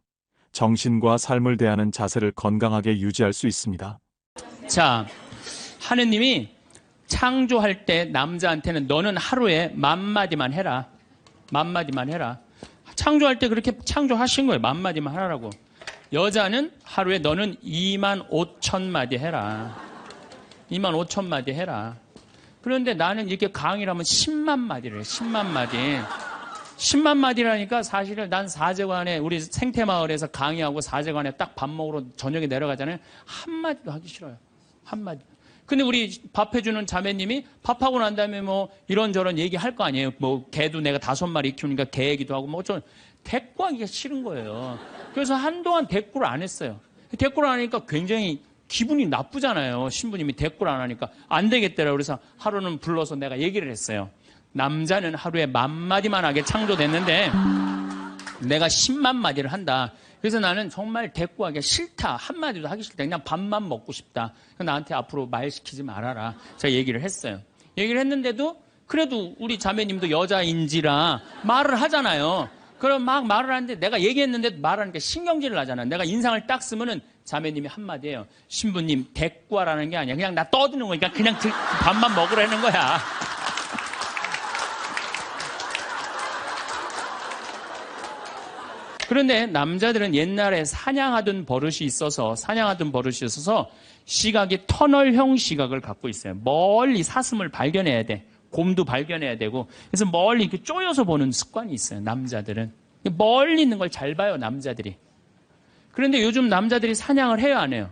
정신과 삶을 대하는 자세를 건강하게 유지할 수 있습니다. 자, 하느님이 창조할 때 남자한테는 너는 하루에 10,000마디만 해라. 10,000마디만 해라. 창조할 때 그렇게 창조하신 거예요. 10,000마디만 하라고. 여자는 하루에 너는 25,000마디 해라. 25,000마디 해라. 그런데 나는 이렇게 강의를 하면 10만 마디를 해. 10만 마디. 10만 마디라니까 사실은 난 사제관에 우리 생태마을에서 강의하고 사제관에 딱 밥 먹으러 저녁에 내려가잖아요. 한마디도 하기 싫어요. 한마디. 근데 우리 밥 해주는 자매님이 밥하고 난 다음에 뭐 이런저런 얘기할 거 아니에요. 뭐 개도 내가 5마리 키우니까 개 얘기도 하고 뭐 좀 대꾸하기가 싫은 거예요. 그래서 한동안 대꾸를 안 했어요. 대꾸를 안 하니까 굉장히 기분이 나쁘잖아요. 신부님이 대꾸를 안 하니까 안 되겠더라고요. 그래서 하루는 불러서 내가 얘기를 했어요. 남자는 하루에 10,000마디만 하게 창조됐는데 내가 10만 마디를 한다. 그래서 나는 정말 대꾸하기가 싫다. 한마디도 하기 싫다. 그냥 밥만 먹고 싶다. 나한테 앞으로 말 시키지 말아라. 제가 얘기를 했어요. 얘기를 했는데도 그래도 우리 자매님도 여자인지라 말을 하잖아요. 그럼 막 말을 하는데 내가 얘기했는데도 말하니까 신경질을 하잖아. 내가 인상을 딱 쓰면은 자매님이 한마디예요. 신부님 대꾸하라는 게 아니야. 그냥 나 떠드는 거니까 그냥 밥만 먹으라는 거야. 그런데 남자들은 옛날에 사냥하던 버릇이 있어서 시각이 터널형 시각을 갖고 있어요. 멀리 사슴을 발견해야 돼. 곰도 발견해야 되고. 그래서 멀리 이렇게 쪼여서 보는 습관이 있어요. 남자들은. 멀리 있는 걸 잘 봐요. 남자들이. 그런데 요즘 남자들이 사냥을 해요? 안 해요?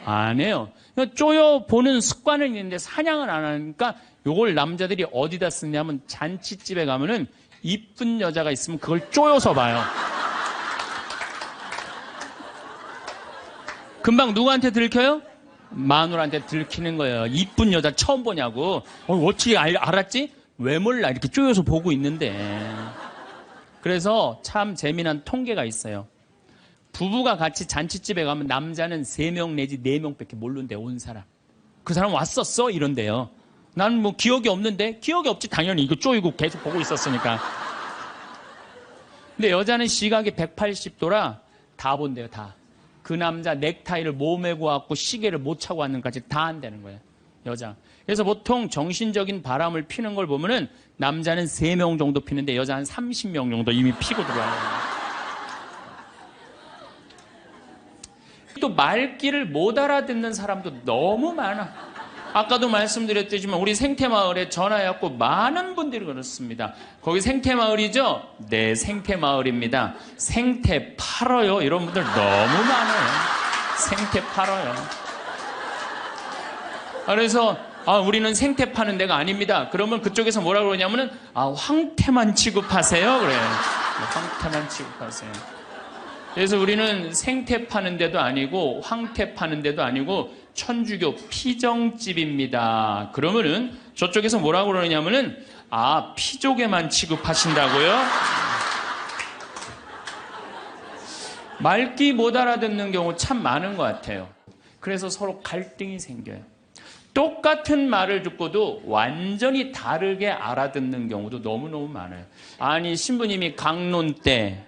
안 해요. 쪼여 보는 습관은 있는데 사냥을 안 하니까 요걸 남자들이 어디다 쓰냐면 잔치집에 가면은 이쁜 여자가 있으면 그걸 쪼여서 봐요. 금방 누구한테 들켜요? 마누라한테 들키는 거예요. 이쁜 여자 처음 보냐고. 어떻게 알았지? 왜 몰라? 이렇게 쪼여서 보고 있는데. 그래서 참 재미난 통계가 있어요. 부부가 같이 잔치집에 가면 남자는 3명 내지 4명밖에 모르는데 온 사람. 그 사람 왔었어? 이런데요. 나는 뭐 기억이 없는데? 기억이 없지. 당연히 이거 쪼이고 계속 보고 있었으니까. 근데 여자는 시각이 180도라 다 본대요. 다. 그 남자 넥타이를 몸에 고왔고 시계를 못 차고 왔는까지 다 한다는 거예요. 여자. 그래서 보통 정신적인 바람을 피는 걸 보면은 남자는 3명 정도 피는데 여자 한 30명 정도 이미 피고 들어와요. 또 말귀를 못 알아듣는 사람도 너무 많아. 아까도 말씀드렸지만 우리 생태마을에 전화해갖고 많은 분들이 그렇습니다. 거기 생태마을이죠? 네, 생태마을입니다. 생태 팔아요. 이런 분들 너무 많아요. 생태 팔아요. 그래서 우리는 생태 파는 데가 아닙니다. 그러면 그쪽에서 뭐라 그러냐면은 황태만 취급하세요. 그래요. 황태만 취급하세요. 그래서 우리는 생태 파는 데도 아니고 황태 파는 데도 아니고 천주교 피정집입니다. 그러면은 저쪽에서 뭐라고 그러냐면은 피족에만 취급하신다고요? 말귀 못 알아듣는 경우 참 많은 것 같아요. 그래서 서로 갈등이 생겨요. 똑같은 말을 듣고도 완전히 다르게 알아듣는 경우도 너무너무 많아요. 아니 신부님이 강론 때